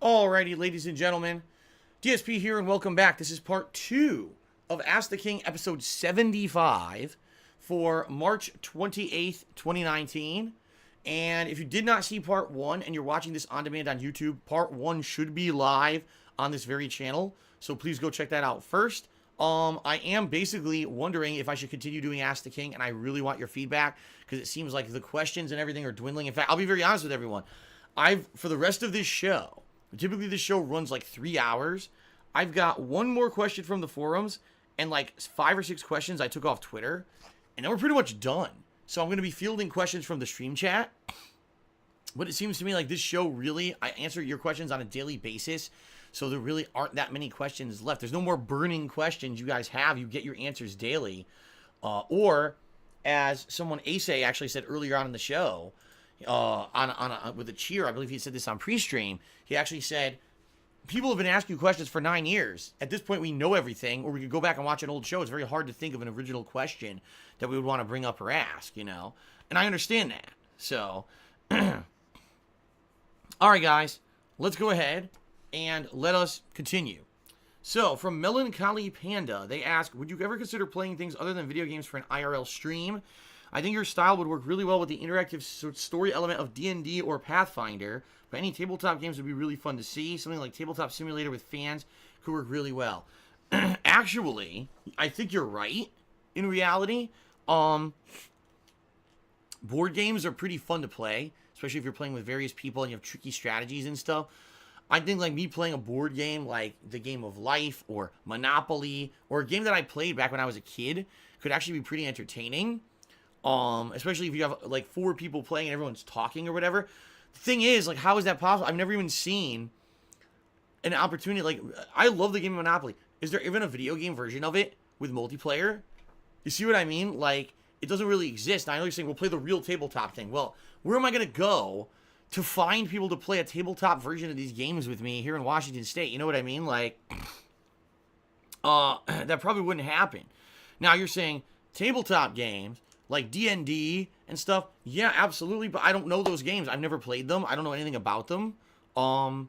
Alrighty, ladies and gentlemen, DSP here, and welcome back. This is part 2 of Ask the King, episode 75 for March 28th, 2019. And if you did not see part 1 and you're watching this on demand on YouTube, part 1 should be live on this very channel. So please go check that out first. I am basically wondering if I should continue doing Ask the King, and I really want your feedback because it seems like the questions and everything are dwindling. In fact, I'll be very honest with everyone. For the rest of this show, typically this show runs like 3 hours. I've got one more question from the forums and like 5 or 6 questions I took off Twitter, and then we're pretty much done. So I'm going to be fielding questions from the stream chat. But it seems to me like this show really, I answer your questions on a daily basis. So there really aren't that many questions left. There's no more burning questions you guys have. You get your answers daily. Or as someone ACK actually said earlier on in the show, with a cheer, I believe he said this on pre-stream. He actually said, people have been asking you questions for 9 years. At this point, we know everything, or we could go back and watch an old show. It's very hard to think of an original question that we would want to bring up or ask, you know? And I understand that. So, all right, guys, let's go ahead and let us continue. So, from Melancholy Panda, they ask, would you ever consider playing things other than video games for an IRL stream? I think your style would work really well with the interactive story element of D&D or Pathfinder, but any tabletop games would be really fun to see. Something like Tabletop Simulator with fans could work really well. Actually, I think you're right, in reality. Board games are pretty fun to play, especially if you're playing with various people and you have tricky strategies and stuff. I think like me playing a board game like the Game of Life or Monopoly or a game that I played back when I was a kid could actually be pretty entertaining. Especially if you have like 4 people playing and everyone's talking or whatever. The thing is, like, how is that possible? I've never even seen an opportunity. Like, I love the game of Monopoly. Is there even a video game version of it with multiplayer? You see what I mean? Like, it doesn't really exist. Now, I know you're saying, we'll play the real tabletop thing. Well, where am I going to go to find people to play a tabletop version of these games with me here in Washington State? You know what I mean? Like, that probably wouldn't happen. Now, you're saying tabletop games like D&D and stuff, yeah, absolutely, but I don't know those games. I've never played them. I don't know anything about them. In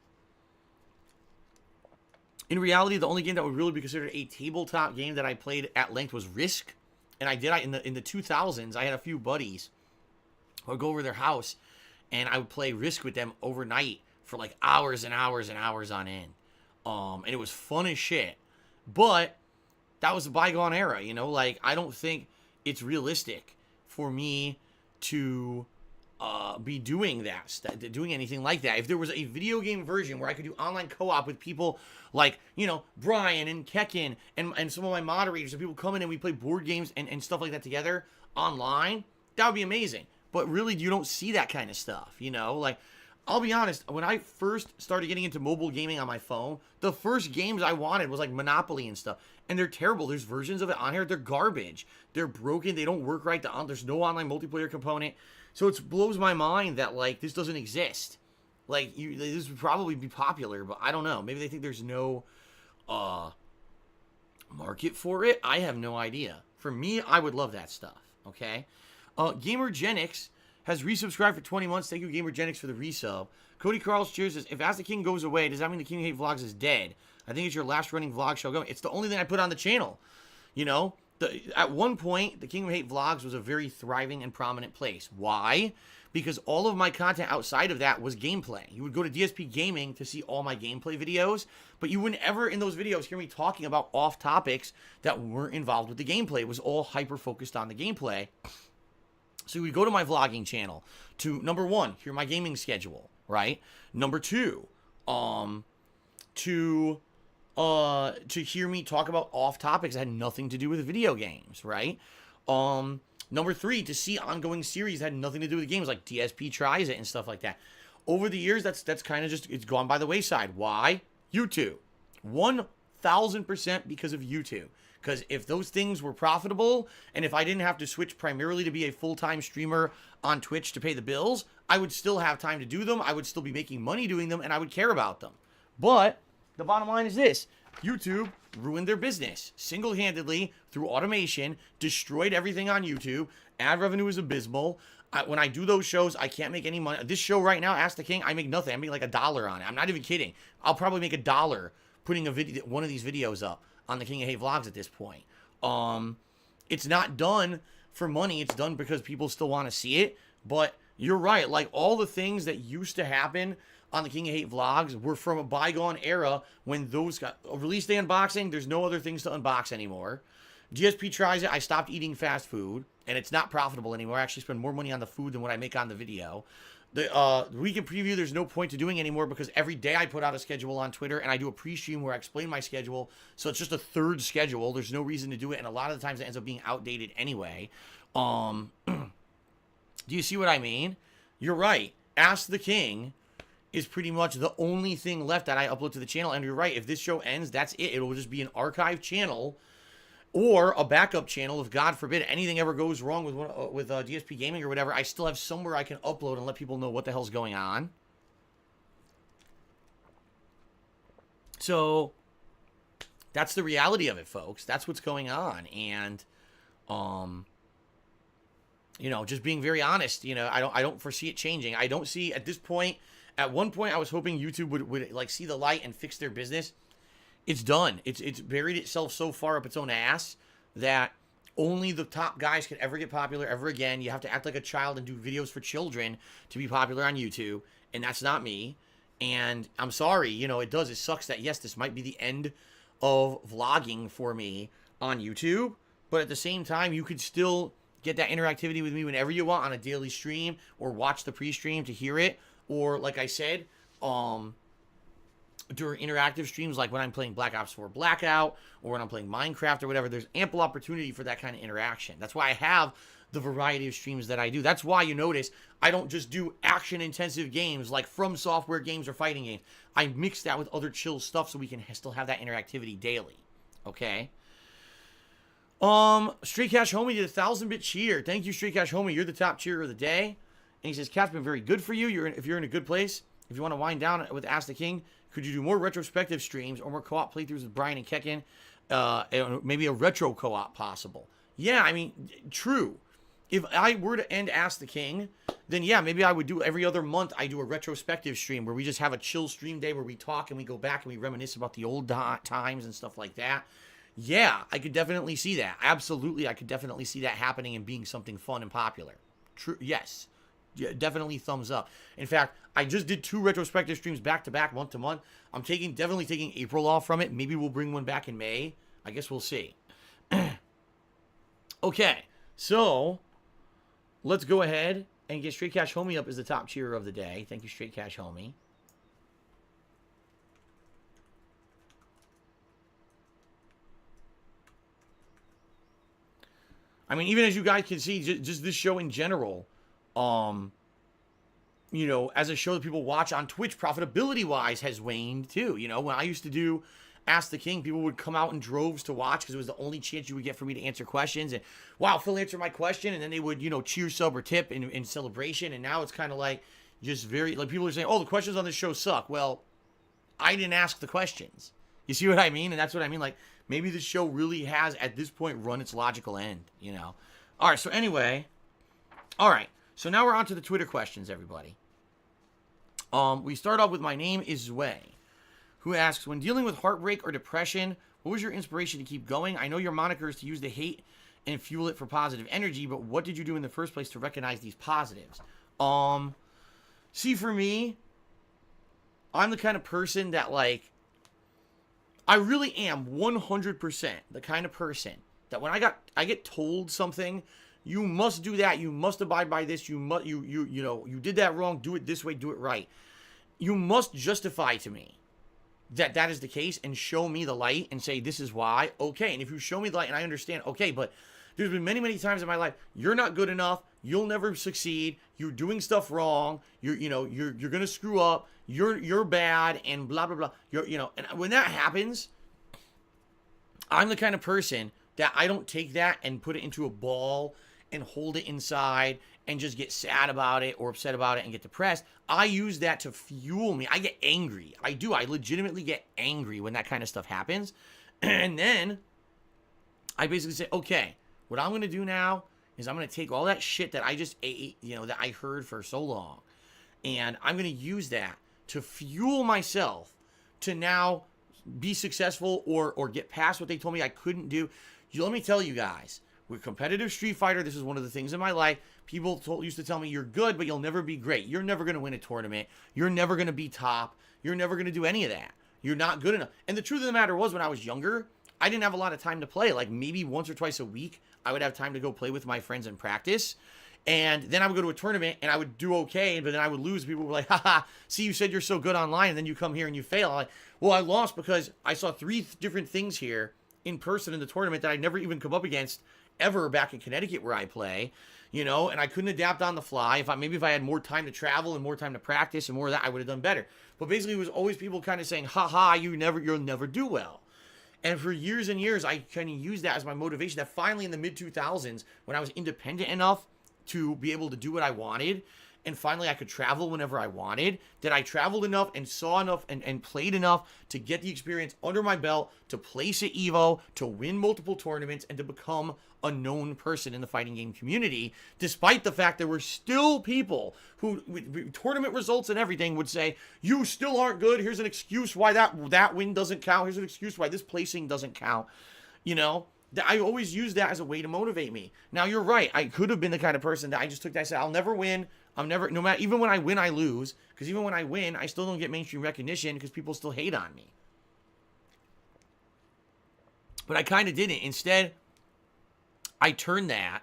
reality, the only game that would really be considered a tabletop game that I played at length was Risk, and in the 2000s, I had a few buddies who would go over to their house, and I would play Risk with them overnight for like hours and hours and hours on end. And it was fun as shit, but that was a bygone era, you know? Like, I don't think it's realistic for me to be doing doing anything like that. If there was a video game version where I could do online co-op with people like, you know, Brian and Kekin and some of my moderators, and people come in and we play board games and stuff like that together online, that would be amazing. But really, you don't see that kind of stuff, you know? Like, I'll be honest, when I first started getting into mobile gaming on my phone, the first games I wanted was like Monopoly and stuff. And they're terrible. There's versions of it on here. They're garbage. They're broken. They don't work right. There's no online multiplayer component. So it blows my mind that, like, this doesn't exist. Like, this would probably be popular, but I don't know. Maybe they think there's no market for it. I have no idea. For me, I would love that stuff, okay? Gamergenics has resubscribed for 20 months. Thank you, Gamergenics, for the resub. Cody Carl's cheers says, if Ask the King goes away, does that mean the King Hate Vlogs is dead? I think it's your last running vlog show going. It's the only thing I put on the channel. You know, at one point, the King of Hate Vlogs was a very thriving and prominent place. Why? Because all of my content outside of that was gameplay. You would go to DSP Gaming to see all my gameplay videos, but you wouldn't ever in those videos hear me talking about off topics that weren't involved with the gameplay. It was all hyper-focused on the gameplay. So we go to my vlogging channel to, number 1, hear my gaming schedule, right? Number 2, to hear me talk about off topics that had nothing to do with video games, right? Number 3, to see ongoing series that had nothing to do with games, like DSP Tries It and stuff like that. Over the years, that's kind of just, it's gone by the wayside. Why? YouTube. 1,000% because of YouTube. Because if those things were profitable, and if I didn't have to switch primarily to be a full-time streamer on Twitch to pay the bills, I would still have time to do them, I would still be making money doing them, and I would care about them. But the bottom line is this. YouTube ruined their business single-handedly through automation, destroyed everything on YouTube. Ad revenue is abysmal. When I do those shows, I can't make any money. This show right now, Ask the King, I make nothing. I make like $1 on it. I'm not even kidding. I'll probably make $1 putting one of these videos up on the King of Hate Vlogs at this point. It's not done for money. It's done because people still want to see it. But you're right. Like, all the things that used to happen on the King of Hate Vlogs were from a bygone era when those got release day unboxing. There's no other things to unbox anymore. GSP tries it. I stopped eating fast food, and it's not profitable anymore. I actually spend more money on the food than what I make on the video. The weekend preview, there's no point to doing anymore because every day I put out a schedule on Twitter, and I do a pre-stream where I explain my schedule. So it's just a third schedule. There's no reason to do it, and a lot of the times it ends up being outdated anyway. Do you see what I mean? You're right. Ask the King is pretty much the only thing left that I upload to the channel. And you're right. If this show ends, that's it. It'll just be an archive channel or a backup channel. If God forbid anything ever goes wrong with DSP Gaming or whatever, I still have somewhere I can upload and let people know what the hell's going on. So that's the reality of it, folks. That's what's going on. And, you know, just being very honest, you know, I don't foresee it changing. I don't see at this point. At one point, I was hoping YouTube would like see the light and fix their business. It's done. It's buried itself so far up its own ass that only the top guys can ever get popular ever again. You have to act like a child and do videos for children to be popular on YouTube, and that's not me. And I'm sorry, you know, it sucks that, yes, this might be the end of vlogging for me on YouTube, but at the same time, you could still get that interactivity with me whenever you want on a daily stream, or watch the pre-stream to hear it. Or, like I said, during interactive streams, like when I'm playing Black Ops 4 Blackout, or when I'm playing Minecraft or whatever, there's ample opportunity for that kind of interaction. That's why I have the variety of streams that I do. That's why you notice I don't just do action-intensive games like From Software games or fighting games. I mix that with other chill stuff so we can still have that interactivity daily. Okay? Straight Cash Homie did a 1,000-bit cheer. Thank you, Straight Cash Homie. You're the top cheerer of the day. And he says, Cat's been very good for you. If you're in a good place, if you want to wind down with Ask the King, could you do more retrospective streams or more co-op playthroughs with Brian and Kekin? Maybe a retro co-op possible. Yeah, I mean, true. If I were to end Ask the King, then yeah, maybe I would do every other month. I do a retrospective stream where we just have a chill stream day where we talk and we go back and we reminisce about the old times and stuff like that. Yeah, I could definitely see that. Absolutely, I could definitely see that happening and being something fun and popular. True. Yes. Yeah, definitely thumbs up. In fact, I just did 2 retrospective streams back to back, month to month. I'm definitely taking April off from it. Maybe we'll bring one back in May. I guess we'll see. Okay, so let's go ahead and get Straight Cash Homie up as the top cheerer of the day. Thank you, Straight Cash Homie. I mean, even as you guys can see, just this show in general, you know, as a show that people watch on Twitch, profitability-wise has waned too. You know, when I used to do Ask the King, people would come out in droves to watch because it was the only chance you would get for me to answer questions. And, wow, Phil answered my question. And then they would, you know, cheer, sub, or tip in celebration. And now it's kind of like just very, like, people are saying, oh, the questions on this show suck. Well, I didn't ask the questions. You see what I mean? And that's what I mean. Like, maybe this show really has, at this point, run its logical end, you know? All right, so anyway, all right. So now we're on to the Twitter questions, everybody. We start off with My Name is Zway, who asks, when dealing with heartbreak or depression, what was your inspiration to keep going? I know your moniker is to use the hate and fuel it for positive energy, but what did you do in the first place to recognize these positives? See, for me, I'm the kind of person that, like, I really am 100% the kind of person that when I get told something, you must do that, you must abide by this, you know, you did that wrong, do it this way, do it right. You must justify to me that is the case and show me the light and say, this is why. Okay, and if you show me the light and I understand, okay, but there's been many, many times in my life, you're not good enough, you'll never succeed, you're doing stuff wrong, you're going to screw up, you're bad, and blah, blah, blah. And when that happens, I'm the kind of person that I don't take that and put it into a ball and hold it inside and just get sad about it or upset about it and get depressed. I use that to fuel me. I get angry. I do. I legitimately get angry when that kind of stuff happens. And then I basically say, okay, what I'm going to do now is I'm going to take all that shit that I just ate, you know, that I heard for so long, and I'm going to use that to fuel myself to now be successful or get past what they told me I couldn't do. Let me tell you guys, with competitive Street Fighter, this is one of the things in my life. People used to tell me, you're good, but you'll never be great. You're never going to win a tournament. You're never going to be top. You're never going to do any of that. You're not good enough. And the truth of the matter was, when I was younger, I didn't have a lot of time to play. Like maybe once or twice a week, I would have time to go play with my friends and practice. And then I would go to a tournament and I would do okay, but then I would lose. People were like, haha, see, you said you're so good online, and then you come here and you fail. I'm like, well, I lost because I saw 3 different things here in person in the tournament that I'd never even come up against ever back in Connecticut where I play, you know, and I couldn't adapt on the fly. Maybe if I had more time to travel and more time to practice and more of that, I would have done better. But basically, it was always people kind of saying, haha, you'll never do well. And for years and years, I kind of used that as my motivation, that finally in the mid-2000s, when I was independent enough to be able to do what I wanted, and finally I could travel whenever I wanted, that I traveled enough and saw enough and played enough to get the experience under my belt, to place at EVO, to win multiple tournaments, and to become a known person in the fighting game community, despite the fact there were still people who, with tournament results and everything, would say, you still aren't good, here's an excuse why that win doesn't count, here's an excuse why this placing doesn't count, you know? I always use that as a way to motivate me. Now, you're right. I could have been the kind of person that I just took that. I said, I'll never win. No matter, even when I win, I lose. Because even when I win, I still don't get mainstream recognition because people still hate on me. But I kind of didn't. Instead, I turned that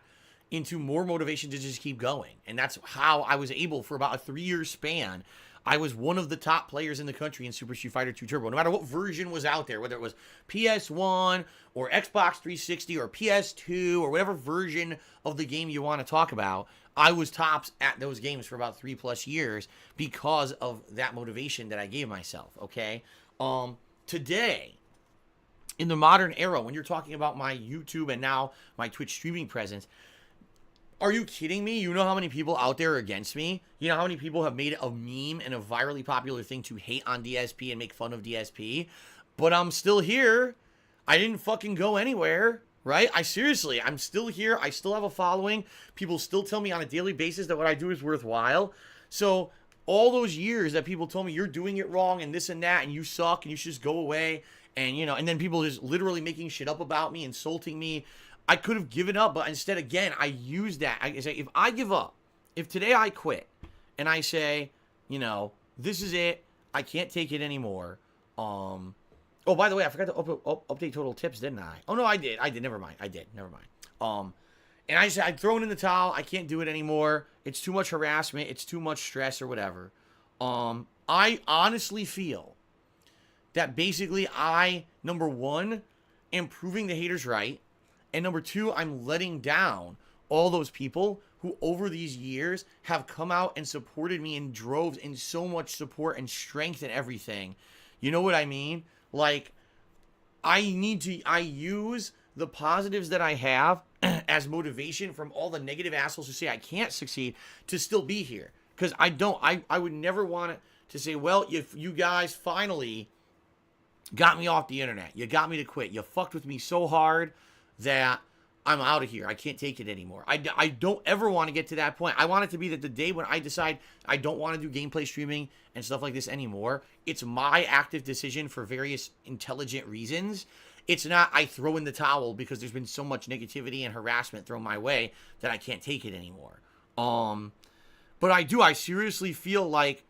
into more motivation to just keep going. And that's how I was able, for about a 3-year span, I was one of the top players in the country in Super Street Fighter 2 Turbo. No matter what version was out there, whether it was PS1 or Xbox 360 or PS2 or whatever version of the game you want to talk about, I was tops at those games for about 3+ years because of that motivation that I gave myself, okay? Today, in the modern era, when you're talking about my YouTube and now my Twitch streaming presence, are you kidding me? You know how many people out there are against me? You know how many people have made it a meme and a virally popular thing to hate on DSP and make fun of DSP? But I'm still here. I didn't fucking go anywhere, right? I'm still here. I still have a following. People still tell me on a daily basis that what I do is worthwhile. So all those years that people told me you're doing it wrong and this and that and you suck and you should just go away, and you know, and then people just literally making shit up about me, insulting me, I could have given up, but instead, again, I use that. I say, if I give up, if today I quit, and I say, you know, this is it, I can't take it anymore. Oh, by the way, I forgot to update total tips, didn't I? Oh, no, I did. Never mind. And I said, I'd throw it in the towel. I can't do it anymore. It's too much harassment. It's too much stress or whatever. I honestly feel that basically number one, am proving the haters right. And number two, I'm letting down all those people who over these years have come out and supported me in droves, in so much support and strength and everything. You know what I mean? Like, I use the positives that I have as motivation from all the negative assholes who say I can't succeed to still be here. Because I would never want to say, well, if you guys finally got me off the internet, you got me to quit, you fucked with me so hard that I'm out of here. I can't take it anymore. I don't ever want to get to that point. I want it to be that the day when I decide I don't want to do gameplay streaming and stuff like this anymore, it's my active decision for various intelligent reasons. It's not I throw in the towel because there's been so much negativity and harassment thrown my way that I can't take it anymore. But I seriously feel like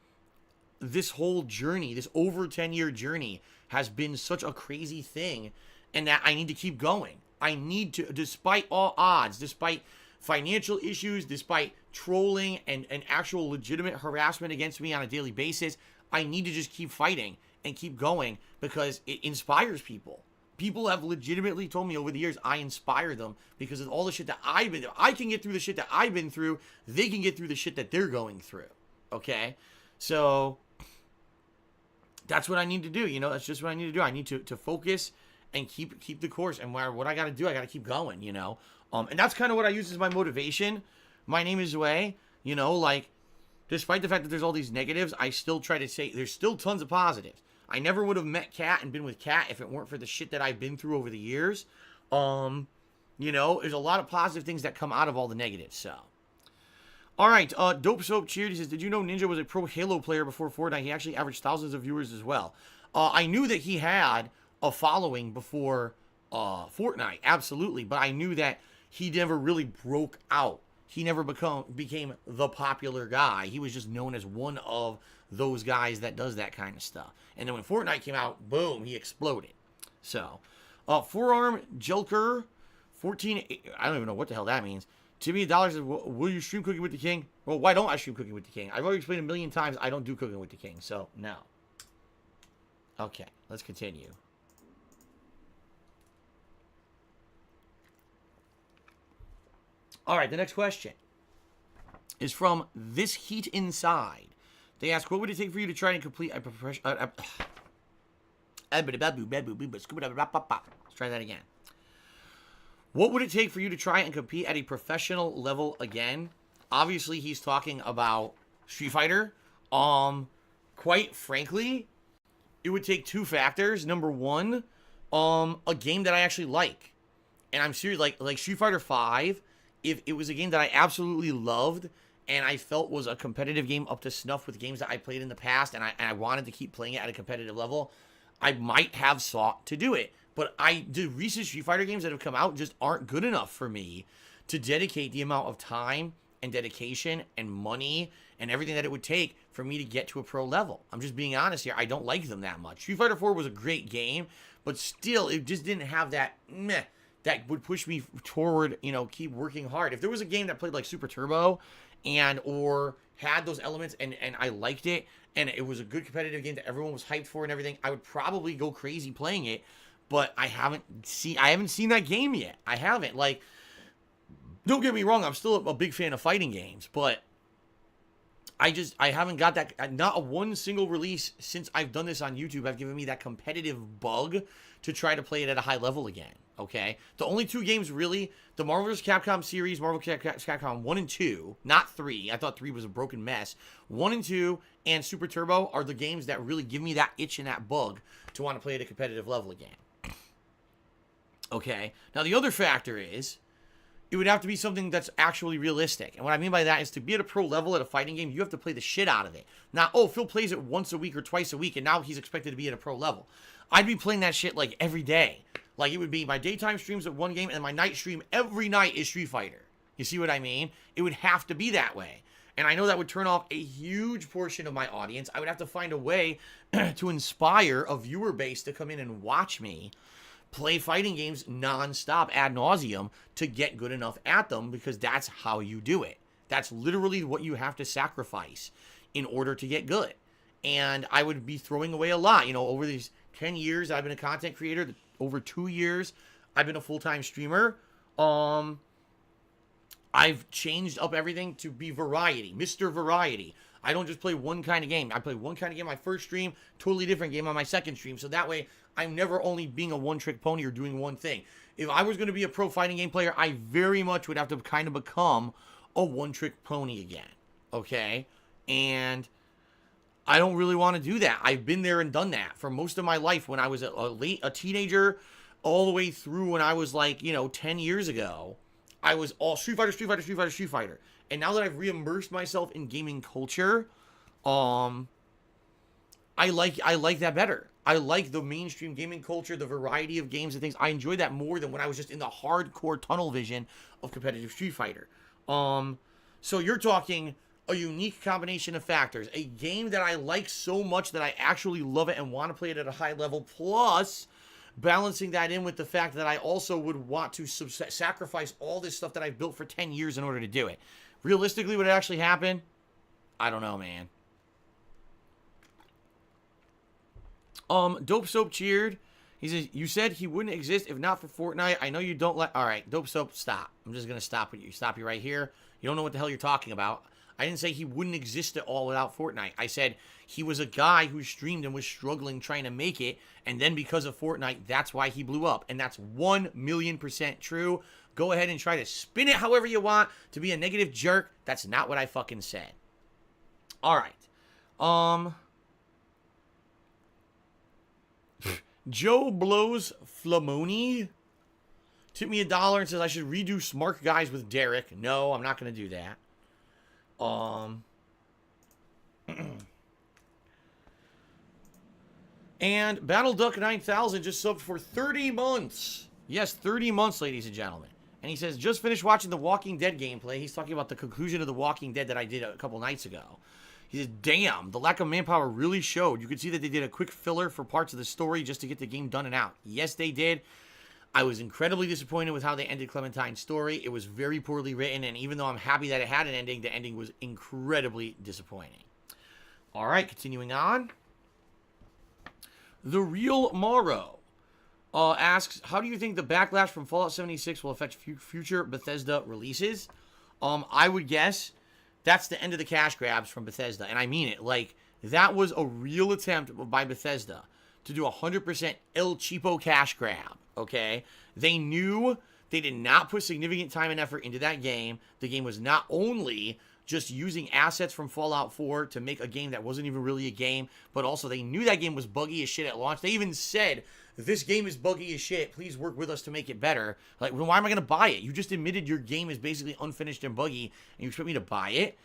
this whole journey, this over 10-year journey, has been such a crazy thing, and that I need to keep going. I need to, despite all odds, despite financial issues, despite trolling and actual legitimate harassment against me on a daily basis, I need to just keep fighting and keep going because it inspires people. People have legitimately told me over the years I inspire them because of all the shit that I've been through. I can get through the shit that I've been through. They can get through the shit that they're going through. Okay? So that's what I need to do. You know, that's just what I need to do. I need to focus and keep the course. And what I got to do, I got to keep going, you know. And that's kind of what I use as my motivation. My name is Way, you know, like, despite the fact that there's all these negatives, I still try to say there's still tons of positives. I never would have met Kat and been with Kat if it weren't for the shit that I've been through over the years. You know, there's a lot of positive things that come out of all the negatives, so. All right, Dope Soap Cheered, he says, did you know Ninja was a pro Halo player before Fortnite? He actually averaged thousands of viewers as well. I knew that he had a following before Fortnite, absolutely, but I knew that he never really broke out. He never became the popular guy. He was just known as one of those guys that does that kind of stuff. And then when Fortnite came out, boom, he exploded. So, Forearm Jelker, 14, I don't even know what the hell that means. Timmy Dollars says, will you stream Cooking with the King? Well, why don't I stream Cooking with the King? I've already explained a million times I don't do Cooking with the King, so no. Okay, let's continue. All right, the next question is from This Heat Inside. They ask, what would it take for you to try and complete a professional... Let's try that again. What would it take for you to try and compete at a professional level again? Obviously, he's talking about Street Fighter. Quite frankly, it would take two factors. Number one, a game that I actually like. And I'm serious, like Street Fighter 5, if it was a game that I absolutely loved and I felt was a competitive game up to snuff with games that I played in the past and I wanted to keep playing it at a competitive level, I might have sought to do it. But the recent Street Fighter games that have come out just aren't good enough for me to dedicate the amount of time and dedication and money and everything that it would take for me to get to a pro level. I'm just being honest here. I don't like them that much. Street Fighter 4 was a great game, but still, it just didn't have that meh that would push me toward, you know, keep working hard. If there was a game that played like Super Turbo or had those elements and I liked it and it was a good competitive game that everyone was hyped for and everything, I would probably go crazy playing it. But I haven't seen that game yet. I haven't. Like, don't get me wrong, I'm still a big fan of fighting games, but I haven't got that. Not a one single release since I've done this on YouTube have given me that competitive bug to try to play it at a high level again. Okay? The only two games really, the Marvel vs. Capcom series, Marvel vs. Capcom 1 and 2, not 3. I thought 3 was a broken mess. 1 and 2 and Super Turbo are the games that really give me that itch and that bug to want to play at a competitive level again. Okay? Now, the other factor is, it would have to be something that's actually realistic. And what I mean by that is to be at a pro level at a fighting game, you have to play the shit out of it. Now, Phil plays it once a week or twice a week, and now he's expected to be at a pro level. I'd be playing that shit, like, every day. Like, it would be my daytime streams at one game, and my night stream every night is Street Fighter. You see what I mean? It would have to be that way. And I know that would turn off a huge portion of my audience. I would have to find a way to inspire a viewer base to come in and watch me play fighting games nonstop ad nauseum to get good enough at them, because that's how you do it. That's literally what you have to sacrifice in order to get good. And I would be throwing away a lot. You know, over these 10 years, I've been a content creator. Over 2 years, I've been a full-time streamer. I've changed up everything to be variety, Mr. Variety. I don't just play one kind of game. I play one kind of game on my first stream, totally different game on my second stream. So that way, I'm never only being a one-trick pony or doing one thing. If I was going to be a pro fighting game player, I very much would have to kind of become a one-trick pony again. Okay? And I don't really want to do that. I've been there and done that for most of my life when I was a teenager, all the way through when I was like, 10 years ago. I was all Street Fighter, Street Fighter, Street Fighter, Street Fighter. And now that I've re-immersed myself in gaming culture, I like that better. I like the mainstream gaming culture, the variety of games and things. I enjoy that more than when I was just in the hardcore tunnel vision of competitive Street Fighter. So you're talking a unique combination of factors. A game that I like so much that I actually love it and want to play it at a high level, plus balancing that in with the fact that I also would want to sacrifice all this stuff that I've built for 10 years in order to do it. Realistically, would it actually happen? I don't know, man. Dope Soap Cheered. He says, you said he wouldn't exist if not for Fortnite. I know you don't like... All right, Dope Soap, stop. I'm just going to stop you. Stop you right here. You don't know what the hell you're talking about. I didn't say he wouldn't exist at all without Fortnite. I said he was a guy who streamed and was struggling trying to make it, and then because of Fortnite, that's why he blew up. And that's 1,000,000% true. Go ahead and try to spin it however you want to be a negative jerk. That's not what I fucking said. All right. Joe Blows Flamoni. tipped me $1 and says I should redo Smart Guys with Derek. No, I'm not going to do that. And Battle Duck 9000 just subbed for 30 months. Yes, 30 months, ladies and gentlemen. And he says, just finished watching the Walking Dead gameplay. He's talking about the conclusion of the Walking Dead that I did a couple nights ago. He says, damn, the lack of manpower really showed. You could see that they did a quick filler for parts of the story just to get the game done and out. Yes, they did. I was incredibly disappointed with how they ended Clementine's story. It was very poorly written, and even though I'm happy that it had an ending, the ending was incredibly disappointing. All right, continuing on. The Real Morrow asks, how do you think the backlash from Fallout 76 will affect future Bethesda releases? I would guess that's the end of the cash grabs from Bethesda, and I mean it. Like, that was a real attempt by Bethesda to do 100% El Cheapo cash grab, okay? They knew they did not put significant time and effort into that game. The game was not only just using assets from Fallout 4 to make a game that wasn't even really a game, but also they knew that game was buggy as shit at launch. They even said, this game is buggy as shit. Please work with us to make it better. Like, well, why am I going to buy it? You just admitted your game is basically unfinished and buggy, and you expect me to buy it?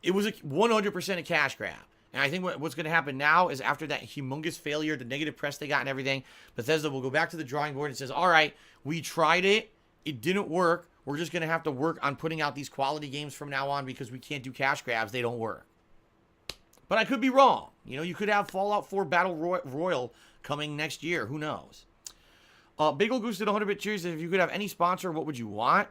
It was 100% a cash grab. And I think what's going to happen now is after that humongous failure, the negative press they got and everything, Bethesda will go back to the drawing board and says, all right, we tried it. It didn't work. We're just going to have to work on putting out these quality games from now on because we can't do cash grabs. They don't work. But I could be wrong. You know, you could have Fallout 4 Battle Royal coming next year. Who knows? Bagel Goose did 100-bit cheers. If you could have any sponsor, what would you want?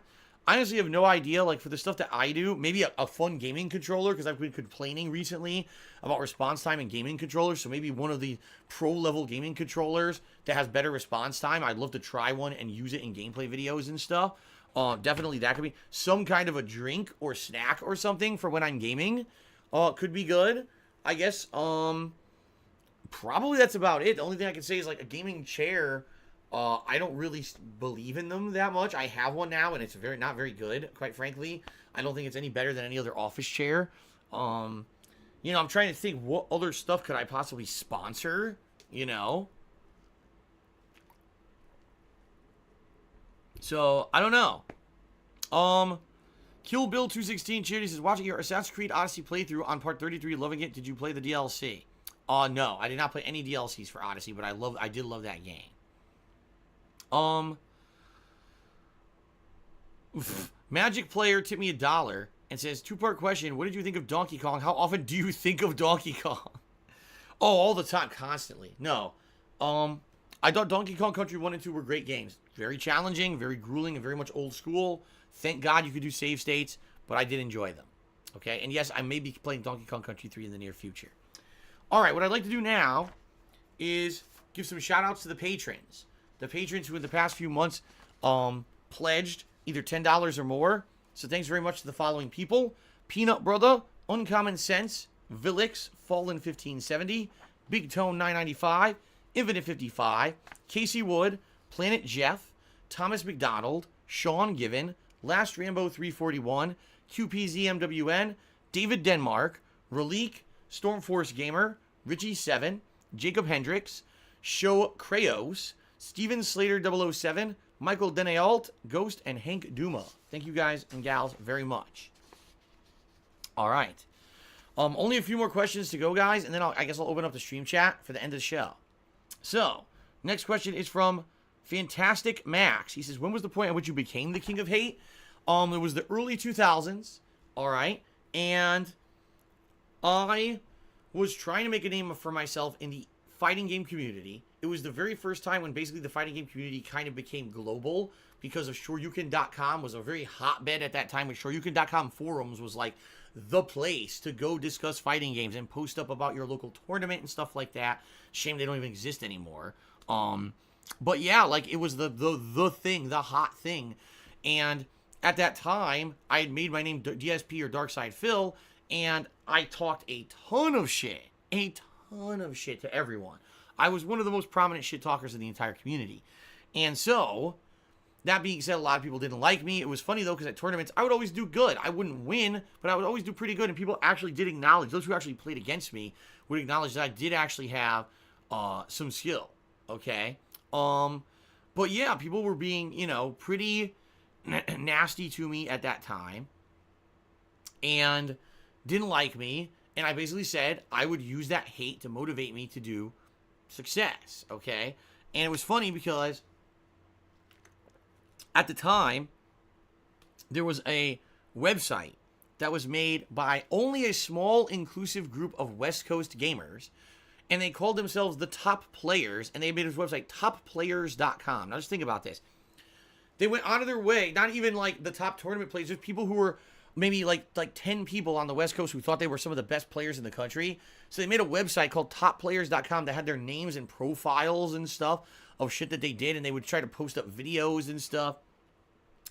I honestly have no idea. Like, for the stuff that I do, maybe a fun gaming controller, because I've been complaining recently about response time in gaming controllers. So maybe one of the pro-level gaming controllers that has better response time. I'd love to try one and use it in gameplay videos and stuff. Definitely that could be some kind of a drink or snack or something for when I'm gaming. Could be good, I guess. Probably that's about it. The only thing I can say is like a gaming chair. I don't really believe in them that much. I have one now, and it's not very good, quite frankly. I don't think it's any better than any other office chair. You know, I'm trying to think what other stuff could I possibly sponsor, you know? So, I don't know. Kill Bill 216 Charity says, watching your Assassin's Creed Odyssey playthrough on part 33, loving it. Did you play the DLC? No, I did not play any DLCs for Odyssey, but I did love that game. Magic Player tipped me $1 and says, two-part question. What did you think of Donkey Kong? How often do you think of Donkey Kong? Oh, all the time, constantly. No. I thought Donkey Kong Country 1 and 2 were great games. Very challenging, very grueling, and very much old school. Thank God you could do save states, but I did enjoy them. Okay, and yes, I may be playing Donkey Kong Country 3 in the near future. All right, what I'd like to do now is give some shout-outs to the patrons. The patrons who in the past few months pledged either $10 or more. So thanks very much to the following people. Peanut Brother, Uncommon Sense, Villix, Fallen 1570, Big Tone 995, Infinite 55, Casey Wood, Planet Jeff, Thomas McDonald, Sean Given, Last Rambo 341, QPZMWN, David Denmark, Relique, Stormforce Gamer, Richie 7, Jacob Hendricks, Show Krayos, Steven Slater 007, Michael Denealt, Ghost, and Hank Duma. Thank you guys and gals very much. All right. Only a few more questions to go, guys, and then I guess I'll open up the stream chat for the end of the show. So, next question is from Fantastic Max. He says, when was the point at which you became the King of Hate? It was the early 2000s, all right, and I was trying to make a name for myself in the fighting game community. It was the very first time when basically the fighting game community kind of became global because of Shoryuken.com was a very hotbed at that time. When Shoryuken.com forums was like the place to go discuss fighting games and post up about your local tournament and stuff like that. Shame they don't even exist anymore. But yeah, like it was the thing, the hot thing. And at that time, I had made my name DSP or Darkside Phil, and I talked a ton of shit to everyone. I was one of the most prominent shit talkers in the entire community. And so, that being said, a lot of people didn't like me. It was funny, though, because at tournaments, I would always do good. I wouldn't win, but I would always do pretty good, and people actually did acknowledge, those who actually played against me would acknowledge that I did actually have some skill, okay? But yeah, people were being, pretty nasty to me at that time and didn't like me. And I basically said I would use that hate to motivate me to do success, okay? And it was funny because at the time, there was a website that was made by only a small inclusive group of West Coast gamers, and they called themselves the Top Players, and they made this website, topplayers.com. Now just think about this. They went out of their way, not even like the top tournament players, just people who were maybe like 10 people on the West Coast who thought they were some of the best players in the country. So they made a website called topplayers.com that had their names and profiles and stuff of shit that they did, and they would try to post up videos and stuff.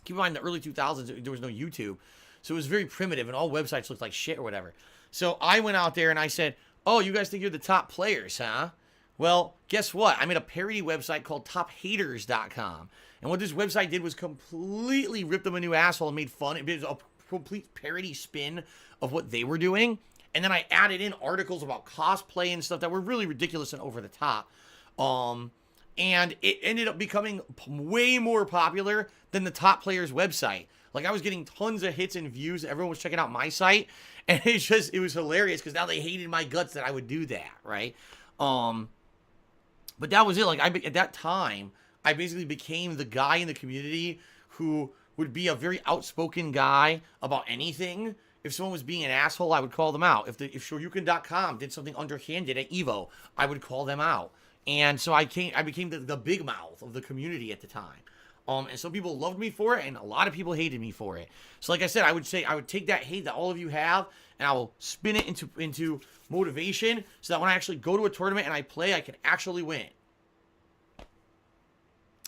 Keep in mind, in the early 2000s, there was no YouTube. So it was very primitive, and all websites looked like shit or whatever. So I went out there and I said, oh, you guys think you're the top players, huh? Well, guess what? I made a parody website called tophaters.com. And what this website did was completely rip them a new asshole and made fun. It was a complete parody spin of what they were doing. And then I added in articles about cosplay and stuff that were really ridiculous and over the top. And it ended up becoming way more popular than the Top Players website. Like, I was getting tons of hits and views. Everyone was checking out my site. And it was hilarious because now they hated my guts that I would do that, right? But that was it. Like, at that time, I basically became the guy in the community who would be a very outspoken guy about anything. If someone was being an asshole, I would call them out. If Shoryuken.com did something underhanded at EVO, I would call them out. And so I became the big mouth of the community at the time. And some people loved me for it, and a lot of people hated me for it. So like I said, I would take that hate that all of you have, and I will spin it into motivation so that when I actually go to a tournament and I play, I can actually win.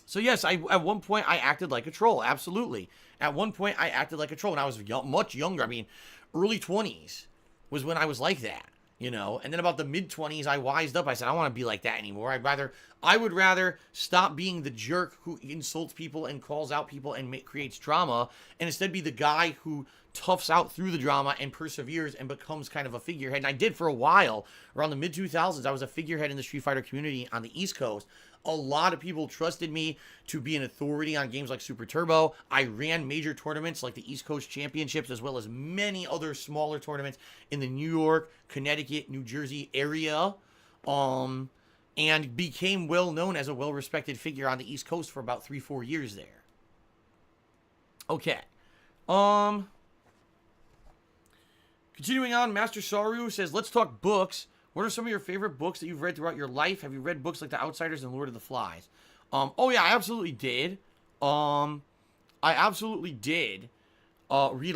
So yes, at one point I acted like a troll, absolutely. At one point I acted like a troll when I was much younger. I mean, early 20s was when I was like that. And then about the mid-20s, I wised up. I said, I don't want to be like that anymore. I would rather stop being the jerk who insults people and calls out people and creates drama, and instead be the guy who toughs out through the drama and perseveres and becomes kind of a figurehead. And I did for a while. Around the mid-2000s, I was a figurehead in the Street Fighter community on the East Coast. A lot of people trusted me to be an authority on games like Super Turbo. I ran major tournaments like the East Coast Championships, as well as many other smaller tournaments in the New York, Connecticut, New Jersey area, and became well known as a well-respected figure on the East Coast for about 3-4 years there. Okay. Continuing on, Master Saru says, let's talk books. What are some of your favorite books that you've read throughout your life? Have you read books like The Outsiders and Lord of the Flies? Oh yeah, I absolutely did. Read a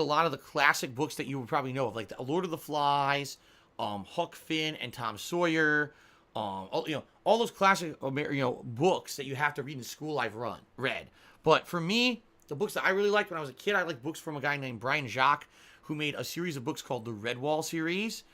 lot of the classic books that you would probably know of, like the Lord of the Flies, Huck Finn and Tom Sawyer, all those classic books that you have to read in school. I've read. But for me, the books that I really liked when I was a kid, I liked books from a guy named Brian Jacques, who made a series of books called the Redwall series.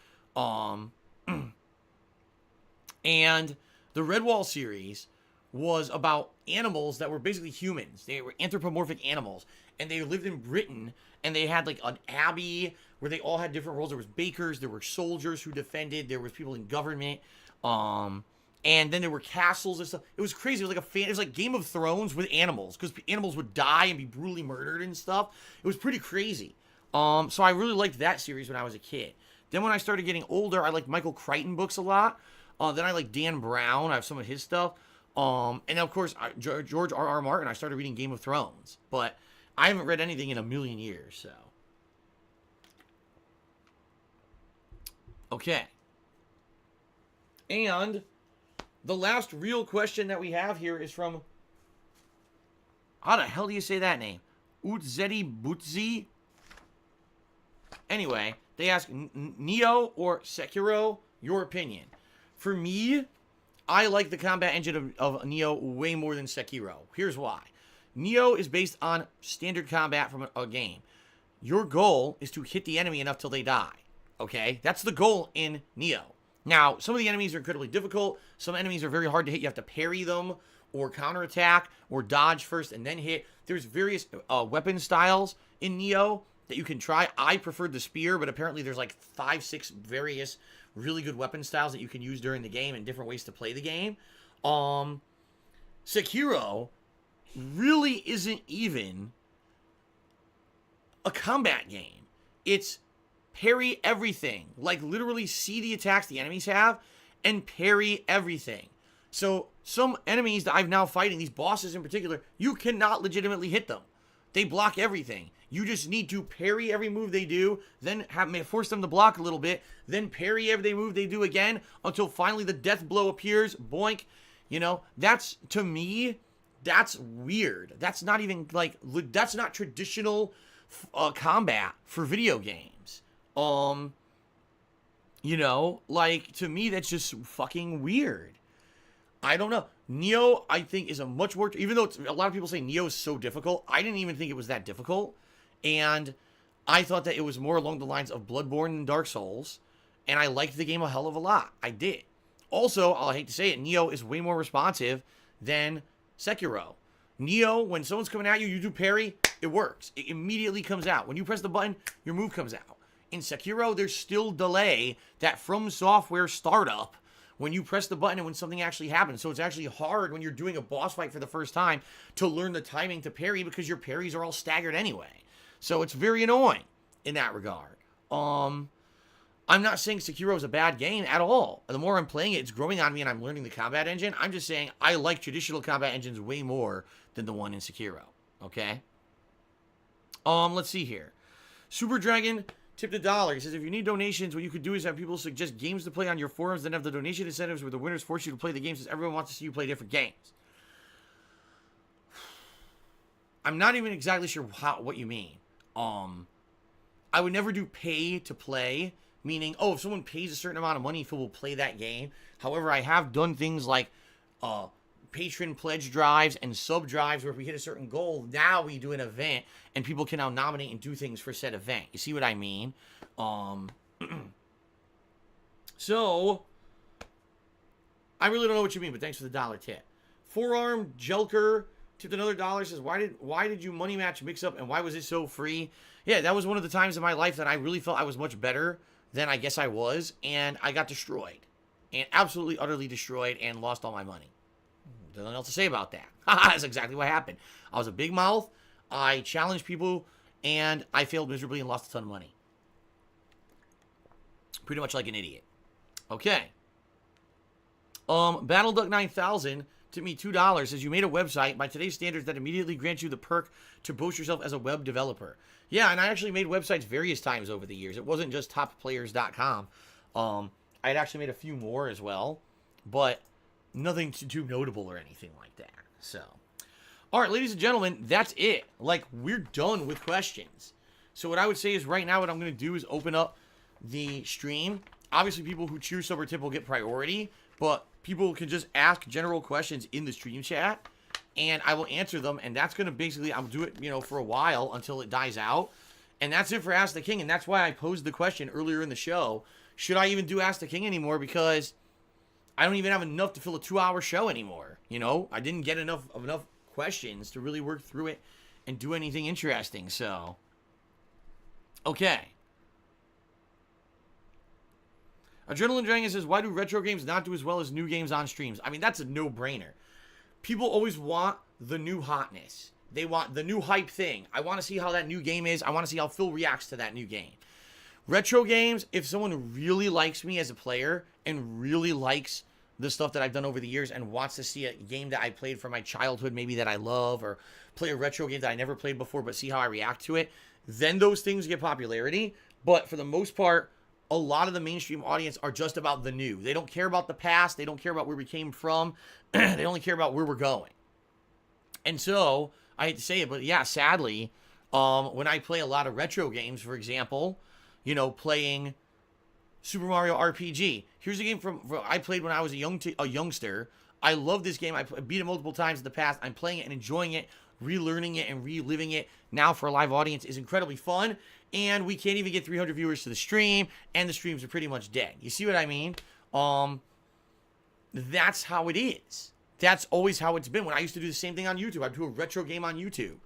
And the Redwall series was about animals that were basically humans. They were anthropomorphic animals, and they lived in Britain, and they had like an abbey where they all had different roles. There was bakers, there were soldiers who defended, there was people in government, and then there were castles and stuff. It was crazy. It was like it was like Game of Thrones with animals, because animals would die and be brutally murdered and stuff. It was pretty crazy. So I really liked that series when I was a kid. Then when I started getting older, I liked Michael Crichton books a lot. Then I like Dan Brown. I have some of his stuff. And of course, George R.R. Martin. I started reading Game of Thrones. But I haven't read anything in a million years, so. Okay. And the last real question that we have here is from, how the hell do you say that name? Utzedi Butzi? Anyway, they ask, Neo or Sekiro, your opinion. For me, I like the combat engine of Neo way more than Sekiro. Here's why. Neo is based on standard combat from a game. Your goal is to hit the enemy enough till they die. Okay? That's the goal in Neo. Now, some of the enemies are incredibly difficult. Some enemies are very hard to hit. You have to parry them, or counterattack, or dodge first and then hit. There's various weapon styles in Neo that you can try. I preferred the spear, but apparently there's like 5-6 various really good weapon styles that you can use during the game and different ways to play the game. Sekiro really isn't even a combat game. It's parry everything. Like, literally see the attacks the enemies have and parry everything. So some enemies that I've now fighting, these bosses in particular, you cannot legitimately hit them. They block everything. You just need to parry every move they do, then force them to block a little bit, then parry every move they do again until finally the death blow appears. Boink. You know, that's, to me, that's weird. That's not even, like, that's not traditional combat for video games. You know, like, to me, that's just fucking weird. I don't know. Neo, I think, is a much more, even though a lot of people say Neo is so difficult, I didn't even think it was that difficult. And I thought that it was more along the lines of Bloodborne and Dark Souls. And I liked the game a hell of a lot. I did. Also, I hate to say it, Neo is way more responsive than Sekiro. Neo, when someone's coming at you, you do parry, it works. It immediately comes out. When you press the button, your move comes out. In Sekiro, there's still delay, that From Software startup, when you press the button and when something actually happens. So it's actually hard when you're doing a boss fight for the first time to learn the timing to parry because your parries are all staggered anyway. So it's very annoying in that regard. I'm not saying Sekiro is a bad game at all. The more I'm playing it, it's growing on me and I'm learning the combat engine. I'm just saying I like traditional combat engines way more than the one in Sekiro. Okay? Let's see here. Super Dragon tipped $1. He says, if you need donations, what you could do is have people suggest games to play on your forums, then have the donation incentives where the winners force you to play the games, since everyone wants to see you play different games. I'm not even exactly sure what you mean. I would never do pay to play, meaning, oh, if someone pays a certain amount of money, people will play that game. However, I have done things like patron pledge drives and sub drives where if we hit a certain goal, now we do an event and people can now nominate and do things for said event. You see what I mean? So I really don't know what you mean, but thanks for the $1 tip. Forearm Jelker tipped another $1. Says, why did you money match mix up and why was it so free? Yeah, that was one of the times in my life that I really felt I was much better than I guess I was, and I got destroyed. And absolutely, utterly destroyed and lost all my money. Nothing else to say about that. That's exactly what happened. I was a big mouth. I challenged people, and I failed miserably and lost a ton of money. Pretty much like an idiot. Okay. BattleDuck 9000 tipped me $2. Says, you made a website by today's standards that immediately grants you the perk to boast yourself as a web developer. Yeah, and I actually made websites various times over the years. It wasn't just topplayers.com. I had actually made a few more as well, but nothing too notable or anything like that. So, all right, ladies and gentlemen, that's it. Like, we're done with questions. So what I would say is right now what I'm going to do is open up the stream. Obviously, people who choose Sober Tip will get priority, but people can just ask general questions in the stream chat, and I will answer them, and that's going to basically, I'll do it, you know, for a while until it dies out. And that's it for Ask the King, and that's why I posed the question earlier in the show. Should I even do Ask the King anymore? Because I don't even have enough to fill a 2-hour show anymore. You know, I didn't get enough questions to really work through it and do anything interesting. So, okay. Adrenaline Dragon says, why do retro games not do as well as new games on streams? I mean, that's a no-brainer. People always want the new hotness. They want the new hype thing. I want to see how that new game is. I want to see how Phil reacts to that new game. Retro games, if someone really likes me as a player and really likes the stuff that I've done over the years and wants to see a game that I played from my childhood, maybe that I love, or play a retro game that I never played before but see how I react to it, then those things get popularity. But for the most part, a lot of the mainstream audience are just about the new. They don't care about the past. They don't care about where we came from. They only care about where we're going. And so, I hate to say it, but yeah, sadly, when I play a lot of retro games, for example, you know, playing Super Mario RPG. Here's a game I played when I was a youngster. I love this game. I beat it multiple times in the past. I'm playing it and enjoying it, relearning it and reliving it now for a live audience is incredibly fun. And we can't even get 300 viewers to the stream, and the streams are pretty much dead. You see what I mean? That's how it is. That's always how it's been. When I used to do the same thing on YouTube, I'd do a retro game on YouTube.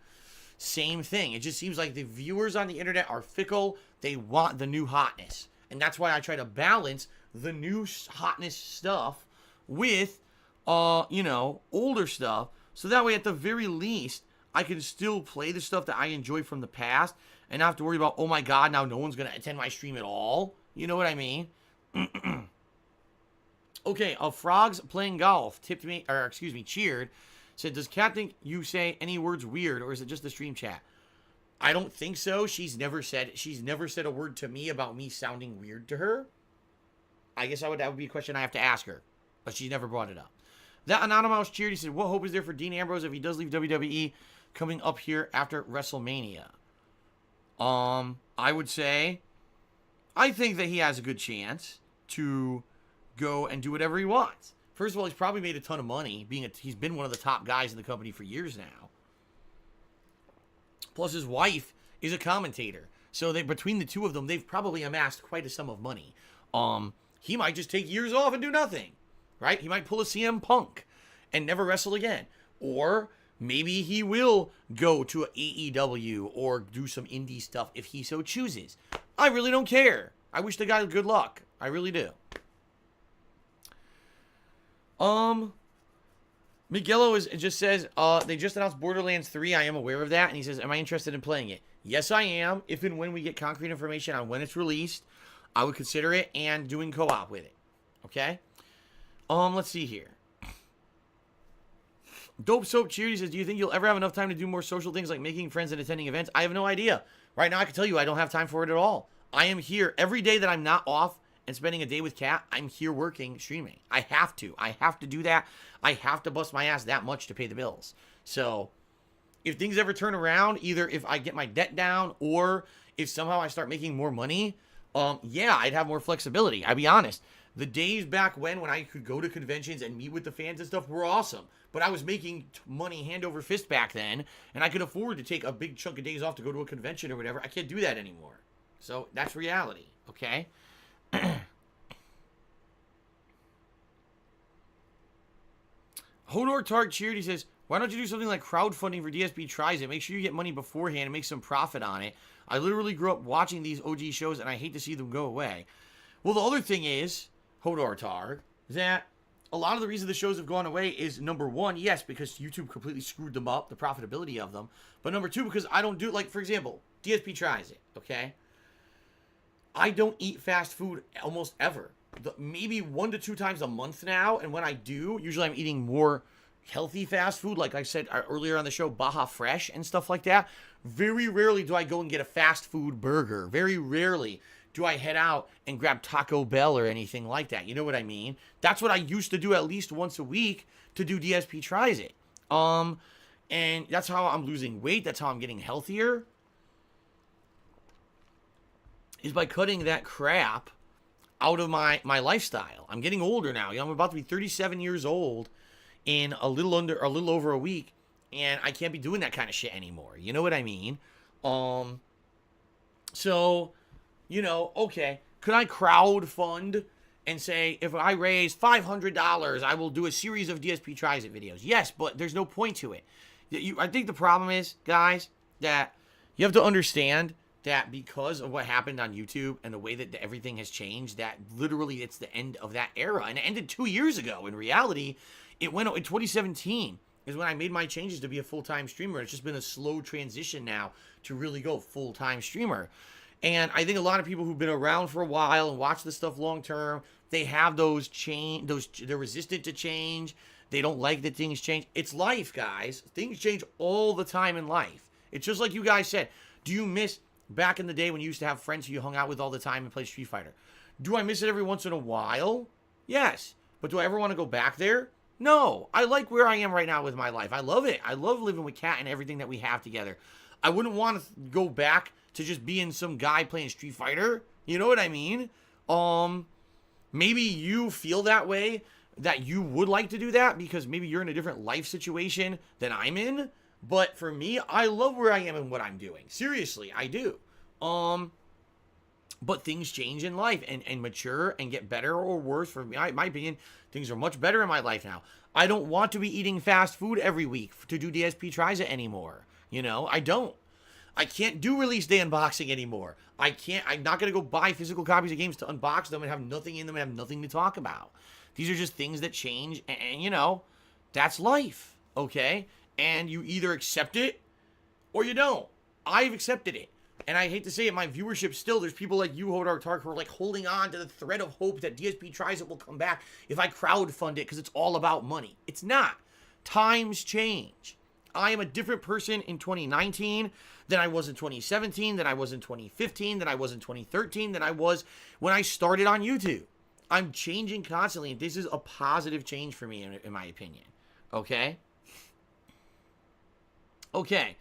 Same thing. It just seems like the viewers on the internet are fickle. They want the new hotness. And that's why I try to balance the new hotness stuff with, you know, older stuff So that way, at the very least, I can still play the stuff that I enjoy from the past and not have to worry about, oh my God, now no one's going to attend my stream at all. You know what I mean? Okay, Frogs Playing Golf tipped me, or excuse me, cheered. Said, does Kat think you say any words weird, or is it just the stream chat? I don't think so. She's never said a word to me about me sounding weird to her. I guess that would be a question I have to ask her, but she never brought it up. That Anonymous cheered. He said, what hope is there for Dean Ambrose if he does leave WWE coming up here after WrestleMania? I would say, I think that he has a good chance to go and do whatever he wants. First of all, he's probably made a ton of money, he's been one of the top guys in the company for years now. Plus, his wife is a commentator. So between the two of them, they've probably amassed quite a sum of money. He might just take years off and do nothing, right? He might pull a CM Punk and never wrestle again. Or maybe he will go to a AEW or do some indie stuff if he so chooses. I really don't care. I wish the guy good luck. I really do. Miguelo just says, they just announced Borderlands 3. I am aware of that. And he says, am I interested in playing it? Yes, I am. If and when we get concrete information on when it's released, I would consider it and doing co-op with it. Okay? Let's see here. Dope Soap Cheer says, do you think you'll ever have enough time to do more social things like making friends and attending events? I have no idea. Right now, I can tell you I don't have time for it at all. I am here every day that I'm not off and spending a day with Kat. I'm here working, streaming. I have to do that. I have to bust my ass that much to pay the bills. So if things ever turn around, either if I get my debt down or if somehow I start making more money, yeah, I'd have more flexibility. I'll be honest. The days back when I could go to conventions and meet with the fans and stuff were awesome. But I was making money hand over fist back then, and I could afford to take a big chunk of days off to go to a convention or whatever. I can't do that anymore. So that's reality, okay? Hodor Tark cheered. He says, why don't you do something like crowdfunding for DSP Tries It? Make sure you get money beforehand and make some profit on it. I literally grew up watching these OG shows, and I hate to see them go away. Well, the other thing is, Hodor Tark, that a lot of the reason the shows have gone away is, number one, yes, because YouTube completely screwed them up, the profitability of them. But number two, because I don't do, like, for example, DSP Tries It, okay? I don't eat fast food almost ever. Maybe 1 to 2 times a month now, and when I do, usually I'm eating more healthy fast food, like I said earlier on the show, Baja Fresh and stuff like that. Very rarely do I go and get a fast food burger. Very rarely do I head out and grab Taco Bell or anything like that. You know what I mean? That's what I used to do at least once a week to do DSP Tries It. And that's how I'm losing weight. That's how I'm getting healthier. Is by cutting that crap out of my lifestyle. I'm getting older now. You know, I'm about to be 37 years old in a little over a week, and I can't be doing that kind of shit anymore. You know what I mean? So, you know, okay, could I crowd fund and say, if I raise $500, I will do a series of DSP Tries It videos? Yes, but there's no point to it. I think the problem is, guys, that you have to understand that because of what happened on YouTube and the way that everything has changed, that literally it's the end of that era. And it ended 2 years ago. In reality, it went in 2017 is when I made my changes to be a full-time streamer. It's just been a slow transition now to really go full-time streamer. And I think a lot of people who've been around for a while and watch this stuff long-term, they have they're resistant to change. They don't like that things change. It's life, guys. Things change all the time in life. It's just like you guys said. Do you miss back in the day when you used to have friends who you hung out with all the time and play Street Fighter? Do I miss it every once in a while? Yes. But do I ever want to go back there? No. I like where I am right now with my life. I love it. I love living with Kat and everything that we have together. I wouldn't want to go back to just being some guy playing Street Fighter. You know what I mean? Maybe you feel that way, that you would like to do that because maybe you're in a different life situation than I'm in. But for me, I love where I am and what I'm doing. Seriously, I do. But things change in life and mature and get better or worse. For me, in my opinion, things are much better in my life now. I don't want to be eating fast food every week to do DSP Tries It anymore. You know, I don't. I can't do release day unboxing anymore. I'm not going to go buy physical copies of games to unbox them and have nothing in them and have nothing to talk about. These are just things that change, and you know, that's life. okay? And you either accept it or you don't. I've accepted it. And I hate to say it, my viewership still, there's people like you, Hodar Tark, who are like holding on to the thread of hope that DSP tries it will come back if I crowdfund it because it's all about money. It's not. Times change. I am a different person in 2019 than I was in 2017, than I was in 2015, than I was in 2013, than I was when I started on YouTube. I'm changing constantly, and this is a positive change for me, in my opinion. Okay? Okay.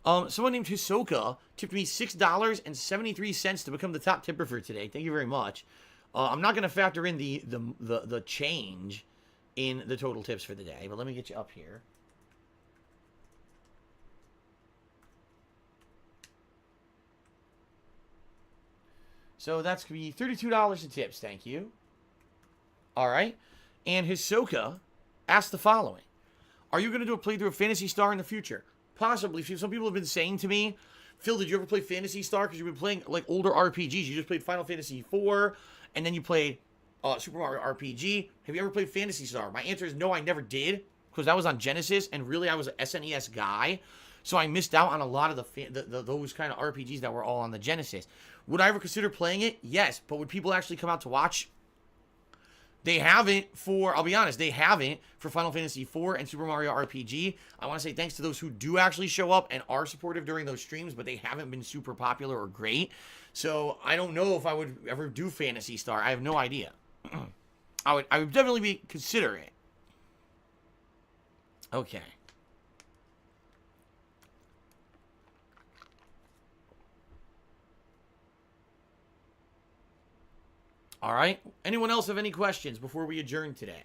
Someone named Hisoka tipped me $6.73 to become the top tipper for today. Thank you very much. I'm not going to factor in the change in the total tips for the day, but let me get you up here. So that's going to be $32 in tips. Thank you. All right. And Hisoka asked the following. Are you going to do a playthrough of Phantasy Star in the future? Possibly. Some people have been saying to me, Phil, did you ever play Phantasy Star? Because you've been playing like older RPGs. You just played Final Fantasy IV, and then you played Super Mario RPG. Have you ever played Phantasy Star? My answer is no, I never did, because that was on Genesis, and really I was an SNES guy, so I missed out on a lot of those kind of RPGs that were all on the Genesis. Would I ever consider playing it? Yes, but would people actually come out to watch? They haven't I'll be honest, they haven't for Final Fantasy IV and Super Mario RPG. I want to say thanks to those who do actually show up and are supportive during those streams, but they haven't been super popular or great. So I don't know if I would ever do Phantasy Star. I have no idea. I would definitely consider it. Okay. All right. Anyone else have any questions before we adjourn today?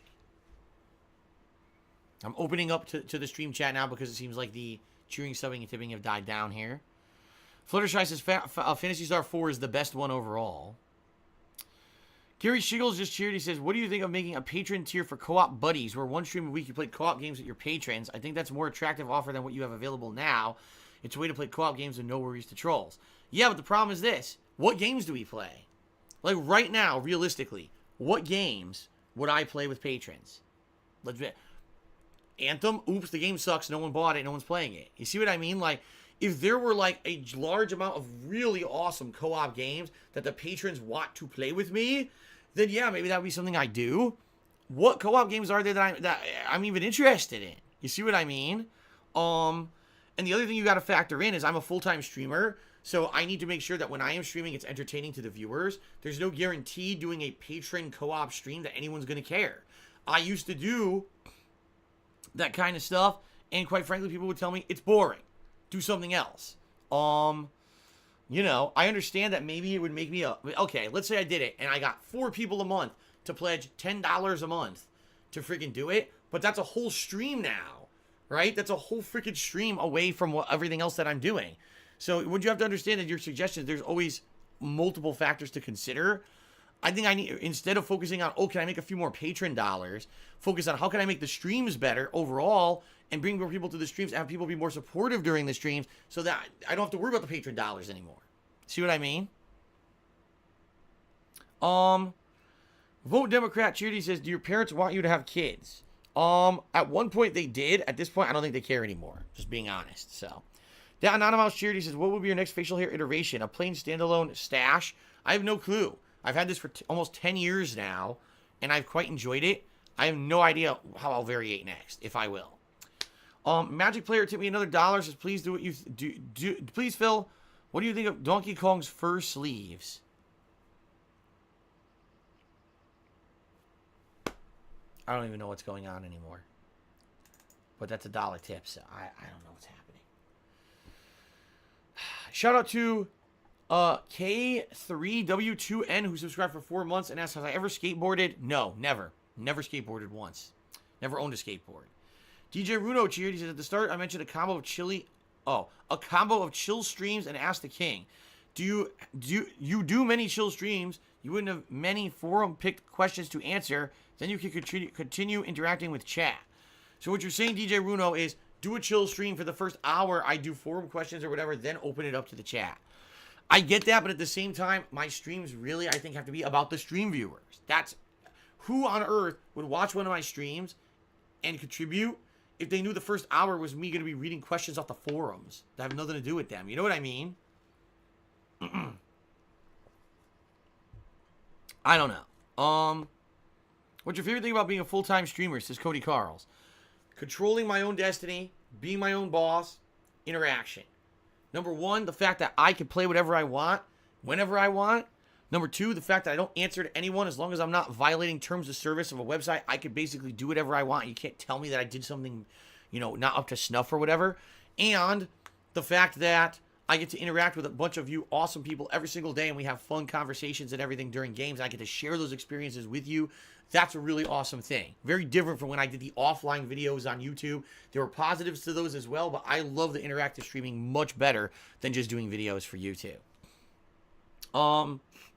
I'm opening up to the stream chat now because it seems like the cheering, subbing, and tipping have died down here. Fluttershy says Phantasy Star 4 is the best one overall. Gary Shiggles just cheered. He says, what do you think of making a patron tier for co-op buddies where one stream a week you play co-op games with your patrons? I think that's a more attractive offer than what you have available now. It's a way to play co-op games with no worries to trolls. Yeah, but the problem is this. What games do we play? Like right now, realistically, what games would I play with patrons? Anthem? Oops, the game sucks. No one bought it. No one's playing it. You see what I mean? Like, if there were like a large amount of really awesome co-op games that the patrons want to play with me, then yeah, maybe that would be something I do. What co-op games are there that I'm even interested in? You see what I mean? And the other thing you got to factor in is I'm a full-time streamer. So I need to make sure that when I am streaming, it's entertaining to the viewers. There's no guarantee doing a patron co-op stream that anyone's going to care. I used to do that kind of stuff, and quite frankly, people would tell me, it's boring. Do something else. You know, I understand that maybe it would make me okay, let's say I did it, and I got 4 people a month to pledge $10 a month to freaking do it, but that's a whole stream now, right? That's a whole freaking stream away from everything else that I'm doing. So what you have to understand is your suggestions, there's always multiple factors to consider. I think I need, instead of focusing on, can I make a few more patron dollars, focus on how can I make the streams better overall and bring more people to the streams and have people be more supportive during the streams so that I don't have to worry about the patron dollars anymore. See what I mean? Vote Democrat Charity says, do your parents want you to have kids? At one point they did. At this point, I don't think they care anymore. Just being honest, so. That Anonymous Charity says, what will be your next facial hair iteration? A plain standalone stash? I have no clue. I've had this for almost 10 years now, and I've quite enjoyed it. I have no idea how I'll variate next, if I will. Magic Player tipped me another $1. Says, please do what you do. Please, Phil, what do you think of Donkey Kong's fur sleeves? I don't even know what's going on anymore. But that's a $1 tip, so I don't know what's happening. Shout out to K3W2N who subscribed for 4 months and asked, has I ever skateboarded? No, never. Never skateboarded once. Never owned a skateboard. DJ Runo cheered. He said, at the start, I mentioned a combo of chill streams and Ask the King. Do you do many chill streams? You wouldn't have many forum-picked questions to answer. Then you can continue interacting with chat. So what you're saying, DJ Runo, is do a chill stream for the first hour. I do forum questions or whatever, then open it up to the chat. I get that, but at the same time, my streams really, I think, have to be about the stream viewers. That's who on earth would watch one of my streams and contribute if they knew the first hour was me going to be reading questions off the forums that have nothing to do with them. You know what I mean? I don't know. What's your favorite thing about being a full-time streamer, says Cody Carls? Controlling my own destiny, being my own boss, interaction. Number one, the fact that I can play whatever I want, whenever I want. Number two, the fact that I don't answer to anyone as long as I'm not violating terms of service of a website. I can basically do whatever I want. You can't tell me that I did something, you know, not up to snuff or whatever. And the fact that I get to interact with a bunch of you awesome people every single day, and we have fun conversations and everything during games. I get to share those experiences with you. That's a really awesome thing. Very different from when I did the offline videos on YouTube. There were positives to those as well, but I love the interactive streaming much better than just doing videos for YouTube.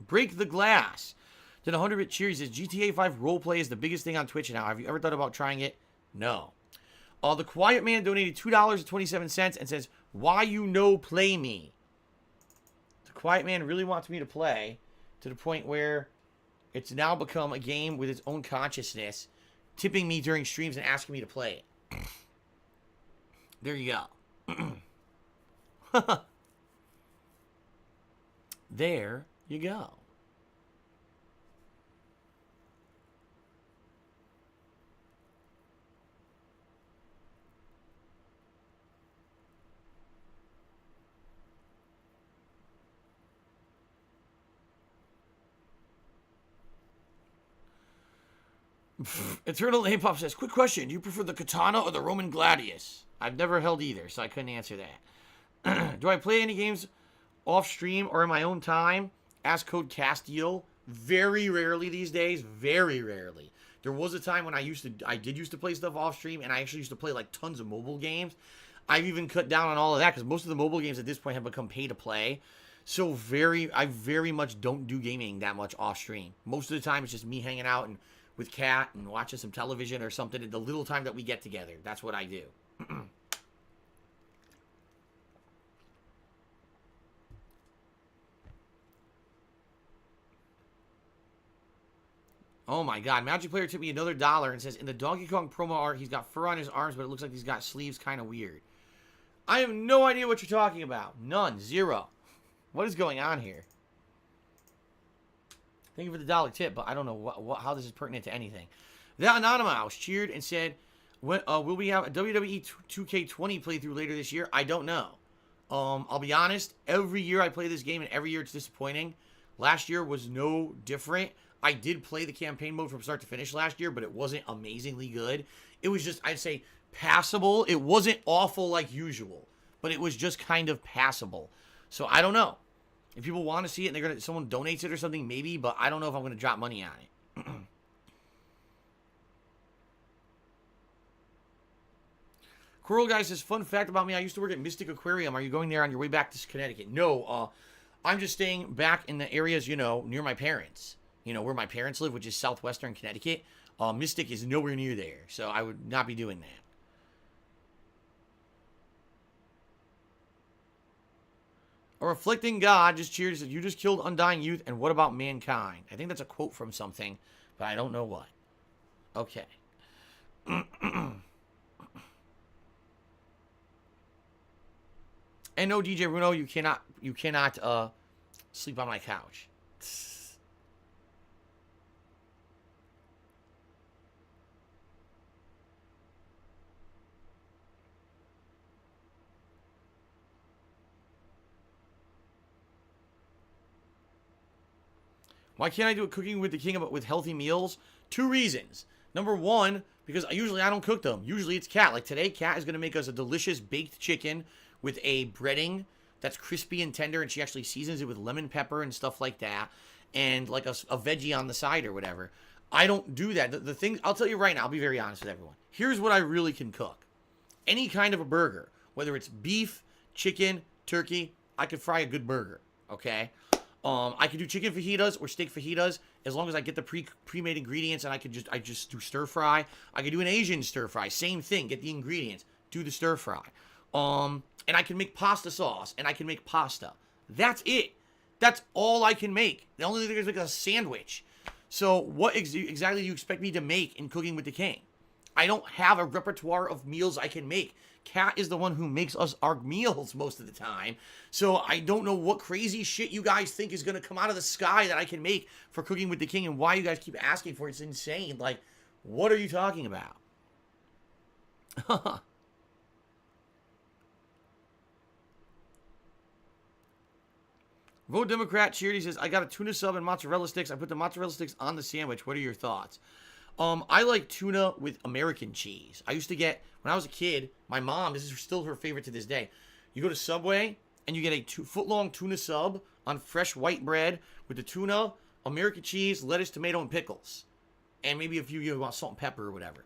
Break the Glass did 100-bit cheer. He says GTA 5 roleplay is the biggest thing on Twitch now. Have you ever thought about trying it? No. The Quiet Man donated $2.27 and says, why you no play me? The Quiet Man really wants me to play to the point where it's now become a game with its own consciousness, tipping me during streams and asking me to play it. There you go. There you go. Eternal Hip-Hop says, quick question. Do you prefer the katana or the Roman gladius? I've never held either, so I couldn't answer that. Do I play any games off stream or in my own time? Ask Code Castiel. Very rarely these days. Very rarely. There was a time when I did used to play stuff off stream, and I actually used to play like tons of mobile games. I've even cut down on all of that because most of the mobile games at this point have become pay to play. So I very much don't do gaming that much off stream. Most of the time it's just me hanging out and with Kat and watching some television or something. The little time that we get together, that's what I do. Oh my god, Magic Player tipped me another $1 and says, in the Donkey Kong promo art, he's got fur on his arms, but it looks like he's got sleeves. Kind of weird. I have no idea what you're talking about. None. Zero. What is going on here? Thank you for the $1 tip, but I don't know how this is pertinent to anything. The Anonymous cheered and said, will we have a WWE 2K20 playthrough later this year? I don't know. I'll be honest, every year I play this game, and every year it's disappointing. Last year was no different. I did play the campaign mode from start to finish last year, but it wasn't amazingly good. It was just, I'd say, passable. It wasn't awful like usual, but it was just kind of passable. So I don't know. If people want to see it and someone donates it or something, maybe, but I don't know if I'm going to drop money on it. Coral Guy says, fun fact about me, I used to work at Mystic Aquarium. Are you going there on your way back to Connecticut? No, I'm just staying back in the areas, you know, near my parents. You know, where my parents live, which is southwestern Connecticut. Mystic is nowhere near there, so I would not be doing that. A reflecting God just cheered and said, you just killed undying youth, and what about mankind? I think that's a quote from something, but I don't know what. Okay. And no, DJ Bruno, you cannot sleep on my couch. Why can't I do a cooking with the king but with healthy meals? 2 reasons. Number 1, because usually I don't cook them. Usually it's Kat. Like today, Kat is going to make us a delicious baked chicken with a breading that's crispy and tender, and she actually seasons it with lemon pepper and stuff like that, and like a veggie on the side or whatever. I don't do that. The thing, I'll tell you right now, I'll be very honest with everyone. Here's what I really can cook. Any kind of a burger, whether it's beef, chicken, turkey, I could fry a good burger, okay? I could do chicken fajitas or steak fajitas as long as I get the pre-made ingredients, and I just do stir fry. I could do an Asian stir fry, same thing. Get the ingredients, do the stir fry. And I can make pasta sauce, and I can make pasta. That's it. That's all I can make. The only thing is make a sandwich. So what exactly do you expect me to make in Cooking with the King? I don't have a repertoire of meals I can make. Kat is the one who makes us our meals most of the time. So I don't know what crazy shit you guys think is going to come out of the sky that I can make for Cooking with the King and why you guys keep asking for it. It's insane. Like, what are you talking about? Vote Democrat. Charity says, I got a tuna sub and mozzarella sticks. I put the mozzarella sticks on the sandwich. What are your thoughts? I like tuna with American cheese. I used to get, when I was a kid, my mom, this is still her favorite to this day. You go to Subway and you get a 2-foot-long tuna sub on fresh white bread with the tuna, American cheese, lettuce, tomato, and pickles. And maybe a few, you want salt and pepper or whatever.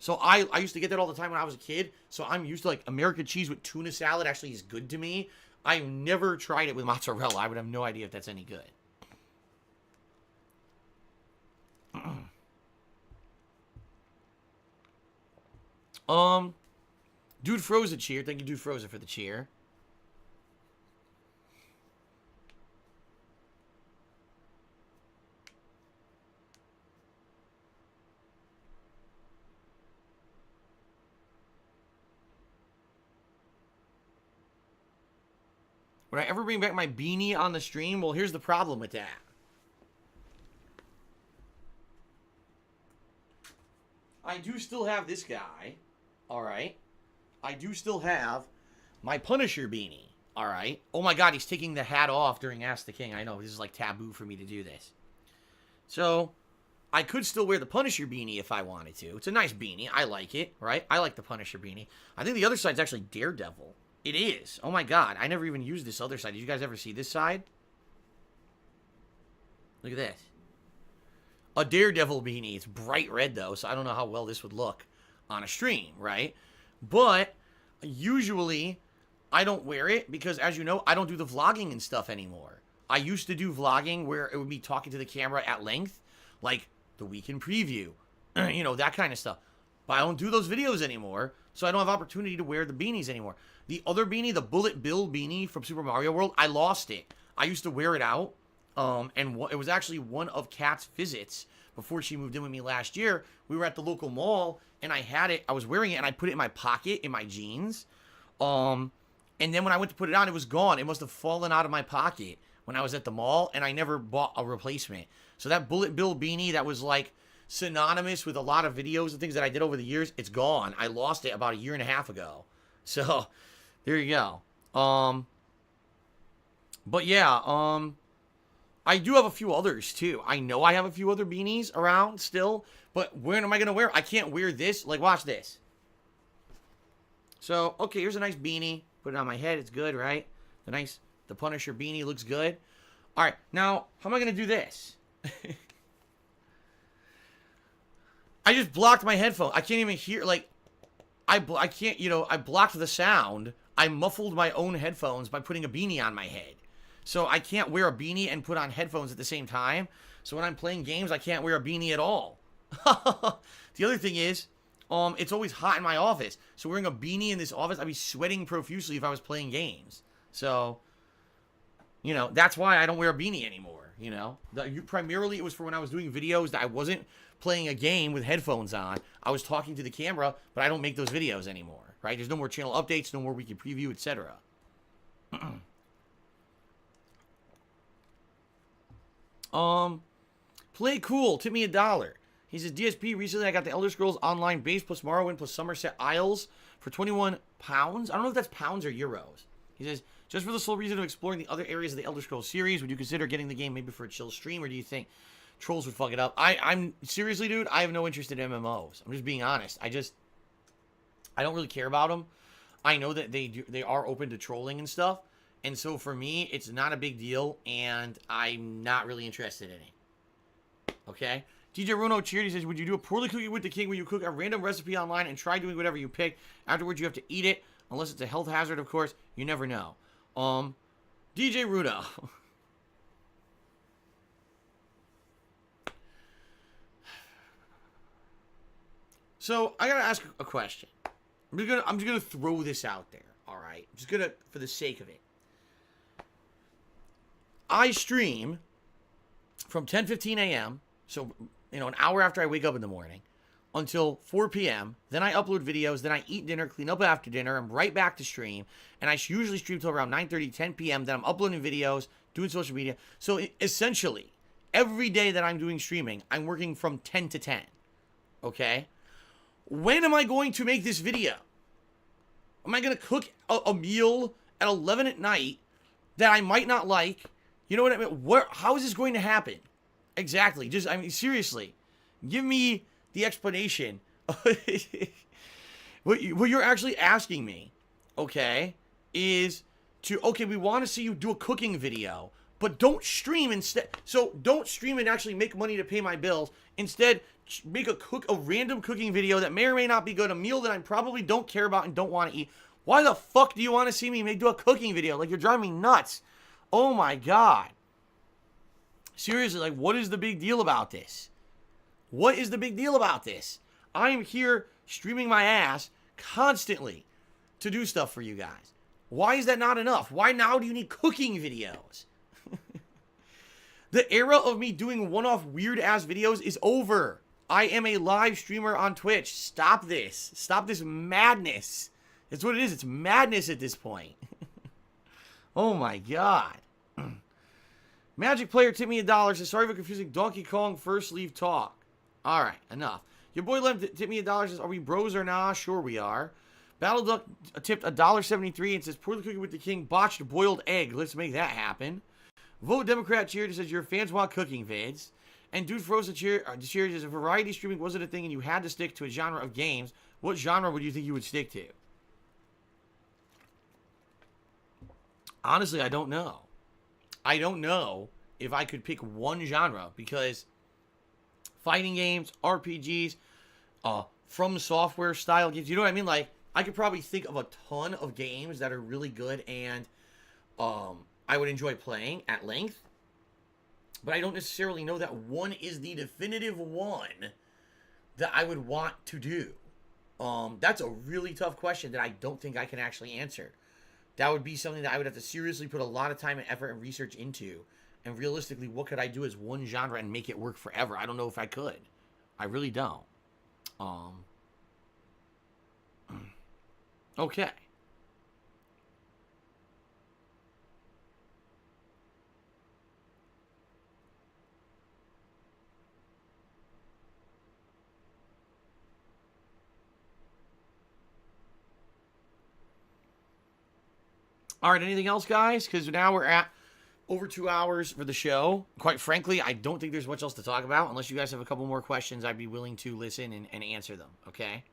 So I used to get that all the time when I was a kid. So I'm used to like American cheese with tuna salad actually is good to me. I've never tried it with mozzarella. I would have no idea if that's any good. Dude Frozen cheer. Thank you, Dude Frozen, for the cheer. Would I ever bring back my beanie on the stream? Well, here's the problem with that. I do still have this guy. All right. I do still have my Punisher beanie. All right. Oh my God, he's taking the hat off during Ask the King. I know, this is like taboo for me to do this. So, I could still wear the Punisher beanie if I wanted to. It's a nice beanie. I like it, right? I like the Punisher beanie. I think the other side's actually Daredevil. It is. Oh my God, I never even used this other side. Did you guys ever see this side? Look at this. A Daredevil beanie. It's bright red though, so I don't know how well this would look on a stream, right? But usually I don't wear it because, as you know, I don't do the vlogging and stuff anymore. I used to do vlogging where it would be talking to the camera at length, like the weekend preview, you know, that kind of stuff. But I don't do those videos anymore, so I don't have opportunity to wear the beanies anymore. The other beanie, the Bullet Bill beanie from Super Mario World, I lost it. I used to wear it out, and it was actually one of Kat's visits before she moved in with me last year. We were at the local mall, and I had it. I was wearing it, and I put it in my pocket in my jeans. And then when I went to put it on, it was gone. It must have fallen out of my pocket when I was at the mall, and I never bought a replacement. So that Bullet Bill beanie that was like synonymous with a lot of videos and things that I did over the years, it's gone. I lost it about 1.5 years ago. So there you go. But yeah, I do have a few others too. I know I have a few other beanies around still, but when am I going to wear? I can't wear this. Like, watch this. So, okay, here's a nice beanie. Put it on my head. It's good, right? The Punisher beanie looks good. All right, now, how am I going to do this? I just blocked my headphone. I can't even hear, like, I can't, you know, I blocked the sound. I muffled my own headphones by putting a beanie on my head. So I can't wear a beanie and put on headphones at the same time. So when I'm playing games, I can't wear a beanie at all. The other thing is, it's always hot in my office. So wearing a beanie in this office, I'd be sweating profusely if I was playing games. So, you know, that's why I don't wear a beanie anymore, you know. Primarily, it was for when I was doing videos that I wasn't playing a game with headphones on. I was talking to the camera, but I don't make those videos anymore, right? There's no more channel updates, no more weekly preview, etc. Play cool. Tip me $1. He says, DSP, recently I got the Elder Scrolls Online base plus Morrowind plus Somerset Isles for 21 pounds. I don't know if that's pounds or euros. He says, just for the sole reason of exploring the other areas of the Elder Scrolls series, would you consider getting the game maybe for a chill stream, or do you think trolls would fuck it up? I'm seriously, dude, I have no interest in MMOs. I'm just being honest. I don't really care about them. I know that they are open to trolling and stuff. And so for me, it's not a big deal, and I'm not really interested in it. Okay? DJ Runo Cheered, says, would you do a poorly cooking with the king where you cook a random recipe online and try doing whatever you pick? Afterwards, you have to eat it. Unless it's a health hazard, of course. You never know. DJ Runo. So, I gotta ask a question. I'm just gonna throw this out there, alright? I'm just gonna, for the sake of it. I stream from 10:15 a.m., so, you know, an hour after I wake up in the morning, until 4 p.m. Then I upload videos. Then I eat dinner, clean up after dinner. I'm right back to stream. And I usually stream till around 9:30, 10 p.m. Then I'm uploading videos, doing social media. So essentially, every day that I'm doing streaming, I'm working from 10 to 10. Okay? When am I going to make this video? Am I going to cook a meal at 11 at night that I might not like? You know what I mean? How is this going to happen? Exactly. Just, I mean, seriously. Give me the explanation. What you're actually asking me, okay, is to, okay, we want to see you do a cooking video, but don't stream instead. So don't stream and actually make money to pay my bills. Instead, make a random cooking video that may or may not be good, a meal that I probably don't care about and don't want to eat. Why the fuck do you want to see me do a cooking video? Like, you're driving me nuts. Oh my God. Seriously, like, what is the big deal about this? What is the big deal about this? I'm here streaming my ass constantly to do stuff for you guys. Why is that not enough? Why now do you need cooking videos? The era of me doing one-off weird-ass videos is over. I am a live streamer on Twitch. Stop this. Stop this madness. It's what it is. It's madness at this point. Oh my God. Magic Player tipped me $1. Says, sorry for confusing Donkey Kong first leave talk. All right, enough. Your boy Lem tipped me $1. Says, are we bros or nah? Sure we are. Battle Duck tipped $1.73 and says, pour the cookie with the king, botched boiled egg. Let's make that happen. Vote Democrat cheered and says, your fans want cooking vids. And Dude Frozen cheered says, if variety streaming wasn't a thing and you had to stick to a genre of games, what genre would you think you would stick to? Honestly, I don't know. I don't know if I could pick one genre, because fighting games, RPGs, from software style games, you know what I mean? Like, I could probably think of a ton of games that are really good and I would enjoy playing at length. But I don't necessarily know that one is the definitive one that I would want to do. That's a really tough question that I don't think I can actually answer. That would be something that I would have to seriously put a lot of time and effort and research into. And realistically, what could I do as one genre and make it work forever? I don't know if I could. I really don't. Okay. All right, anything else, guys? Because now we're at over 2 hours for the show. Quite frankly, I don't think there's much else to talk about. Unless you guys have a couple more questions, I'd be willing to listen and answer them, okay?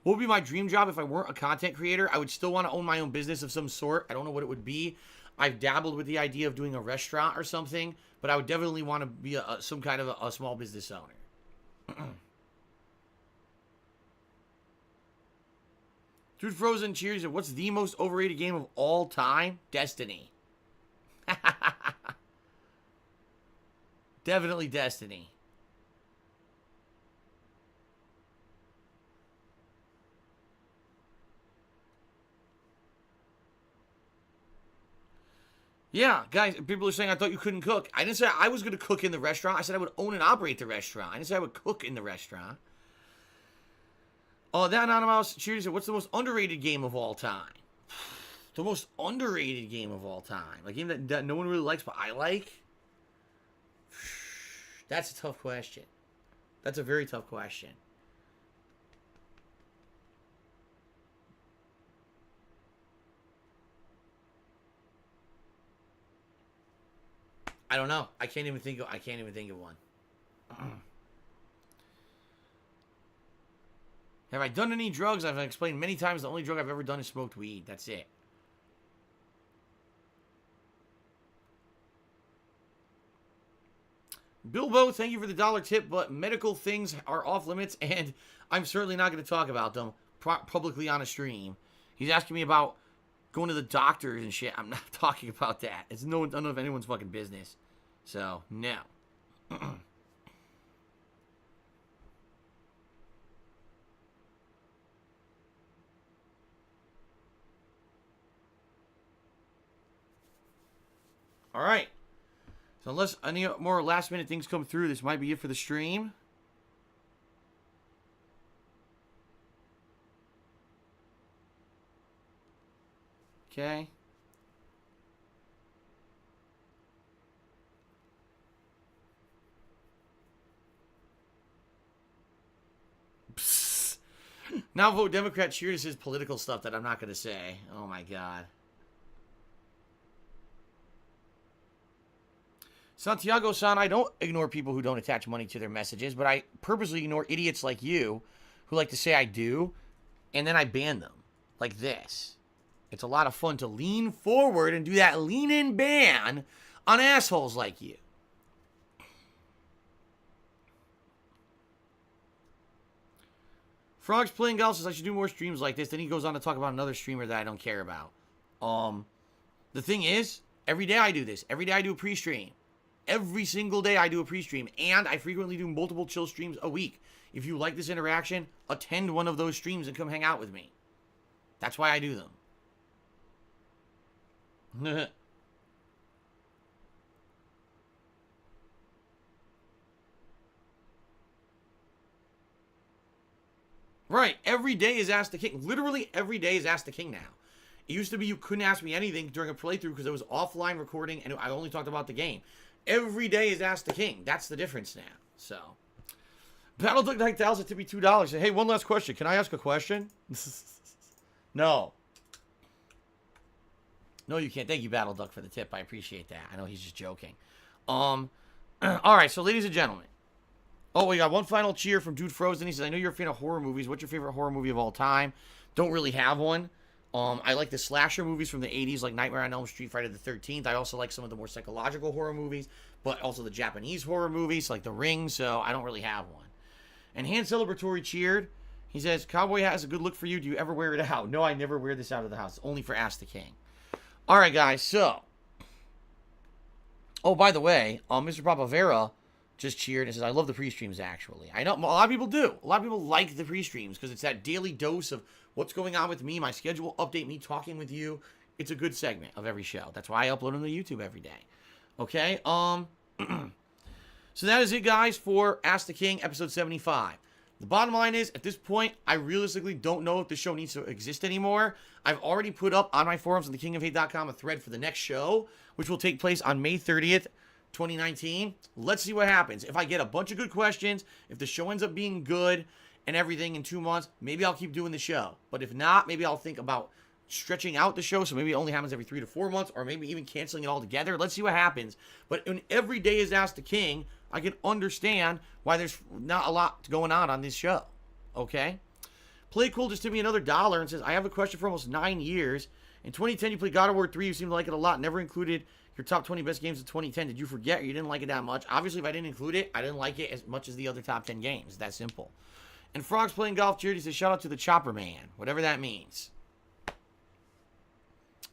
What would be my dream job if I weren't a content creator? I would still want to own my own business of some sort. I don't know what it would be. I've dabbled with the idea of doing a restaurant or something, but I would definitely want to be some kind of a small business owner. Dude Frozen cheers. What's the most overrated game of all time? Destiny. Definitely Destiny. Yeah, guys, people are saying I thought you couldn't cook. I didn't say I was going to cook in the restaurant. I said I would own and operate the restaurant. I didn't say I would cook in the restaurant. Oh, that Anonymous cheers. What's the most underrated game of all time? The most underrated game of all time. A game that no one really likes, but I like? That's a tough question. That's a very tough question. I don't know. I can't even think of one. Have I done any drugs? I've explained many times the only drug I've ever done is smoked weed. That's it. Bilbo, thank you for the $1 tip, but medical things are off limits, and I'm certainly not going to talk about them publicly on a stream. He's asking me about going to the doctors and shit. I'm not talking about that. It's none of anyone's fucking business. So, no. All right. So unless any more last-minute things come through, this might be it for the stream. Okay. Psst. Now vote Democrat. Cheers his political stuff that I'm not going to say. Oh, my God. Santiago-san, I don't ignore people who don't attach money to their messages, but I purposely ignore idiots like you who like to say I do, and then I ban them. Like this. It's a lot of fun to lean forward and do that lean-in ban on assholes like you. Frog's playing golf says I should do more streams like this. Then he goes on to talk about another streamer that I don't care about. The thing is, every day I do this. Every day I do a pre-stream. Every single day I do a pre-stream. And I frequently do multiple chill streams a week. If you like this interaction, attend one of those streams and come hang out with me. That's why I do them. Right. Every day is Ask the King. Literally every day is Ask the King now. It used to be you couldn't ask me anything during a playthrough because it was offline recording and I only talked about the game. Every day is Ask the King. That's the difference now. So, Battleduck 9000 to be $2. Hey, one last question. Can I ask a question? No. No, you can't. Thank you, Battleduck, for the tip. I appreciate that. I know he's just joking. All right, so ladies and gentlemen. Oh, we got one final cheer from Dude Frozen. He says, I know you're a fan of horror movies. What's your favorite horror movie of all time? Don't really have one. I like the slasher movies from the 80s, like Nightmare on Elm Street, Friday the 13th. I also like some of the more psychological horror movies, but also the Japanese horror movies, like The Ring, so I don't really have one. And Han Celebratory cheered. He says, Cowboy hat has a good look for you. Do you ever wear it out? No, I never wear this out of the house. Only for Ask the King. All right, guys, so. Oh, by the way, Mr. Papavera just cheered and says, I love the pre-streams, actually. I know a lot of people do. A lot of people like the pre-streams because it's that daily dose of what's going on with me, my schedule update, me talking with you. It's a good segment of every show. That's why I upload them to YouTube every day. Okay? So that is it, guys, for Ask the King, episode 75. The bottom line is, at this point, I realistically don't know if the show needs to exist anymore. I've already put up on my forums on thekingofhate.com a thread for the next show, which will take place on May 30th, 2019. Let's see what happens. If I get a bunch of good questions, if the show ends up being good and everything in 2 months, maybe I'll keep doing the show. But if not, maybe I'll think about stretching out the show, so maybe it only happens every 3 to 4 months, or maybe even canceling it altogether. Let's see what happens. But when every day is Ask the King, I can understand why there's not a lot going on this show. Okay? Play Cool just tipped me another $1 and says, I have a question for almost 9 years. In 2010, you played God of War 3. You seem to like it a lot. Never included your top 20 best games of 2010. Did you forget or you didn't like it that much? Obviously, if I didn't include it, I didn't like it as much as the other top 10 games. That simple. And Frog's playing golf cheered. He says, shout out to the Chopper Man. Whatever that means.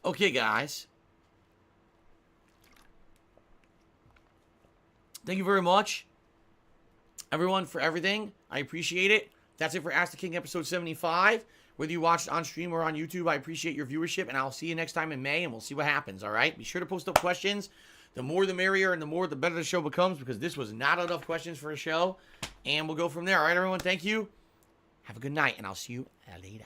Okay, guys. Thank you very much, everyone, for everything. I appreciate it. That's it for Ask the King episode 75. Whether you watched on stream or on YouTube, I appreciate your viewership, and I'll see you next time in May, and we'll see what happens, all right? Be sure to post up questions. The more the merrier, and the better the show becomes, because this was not enough questions for a show, and we'll go from there. All right, everyone, thank you. Have a good night, and I'll see you later.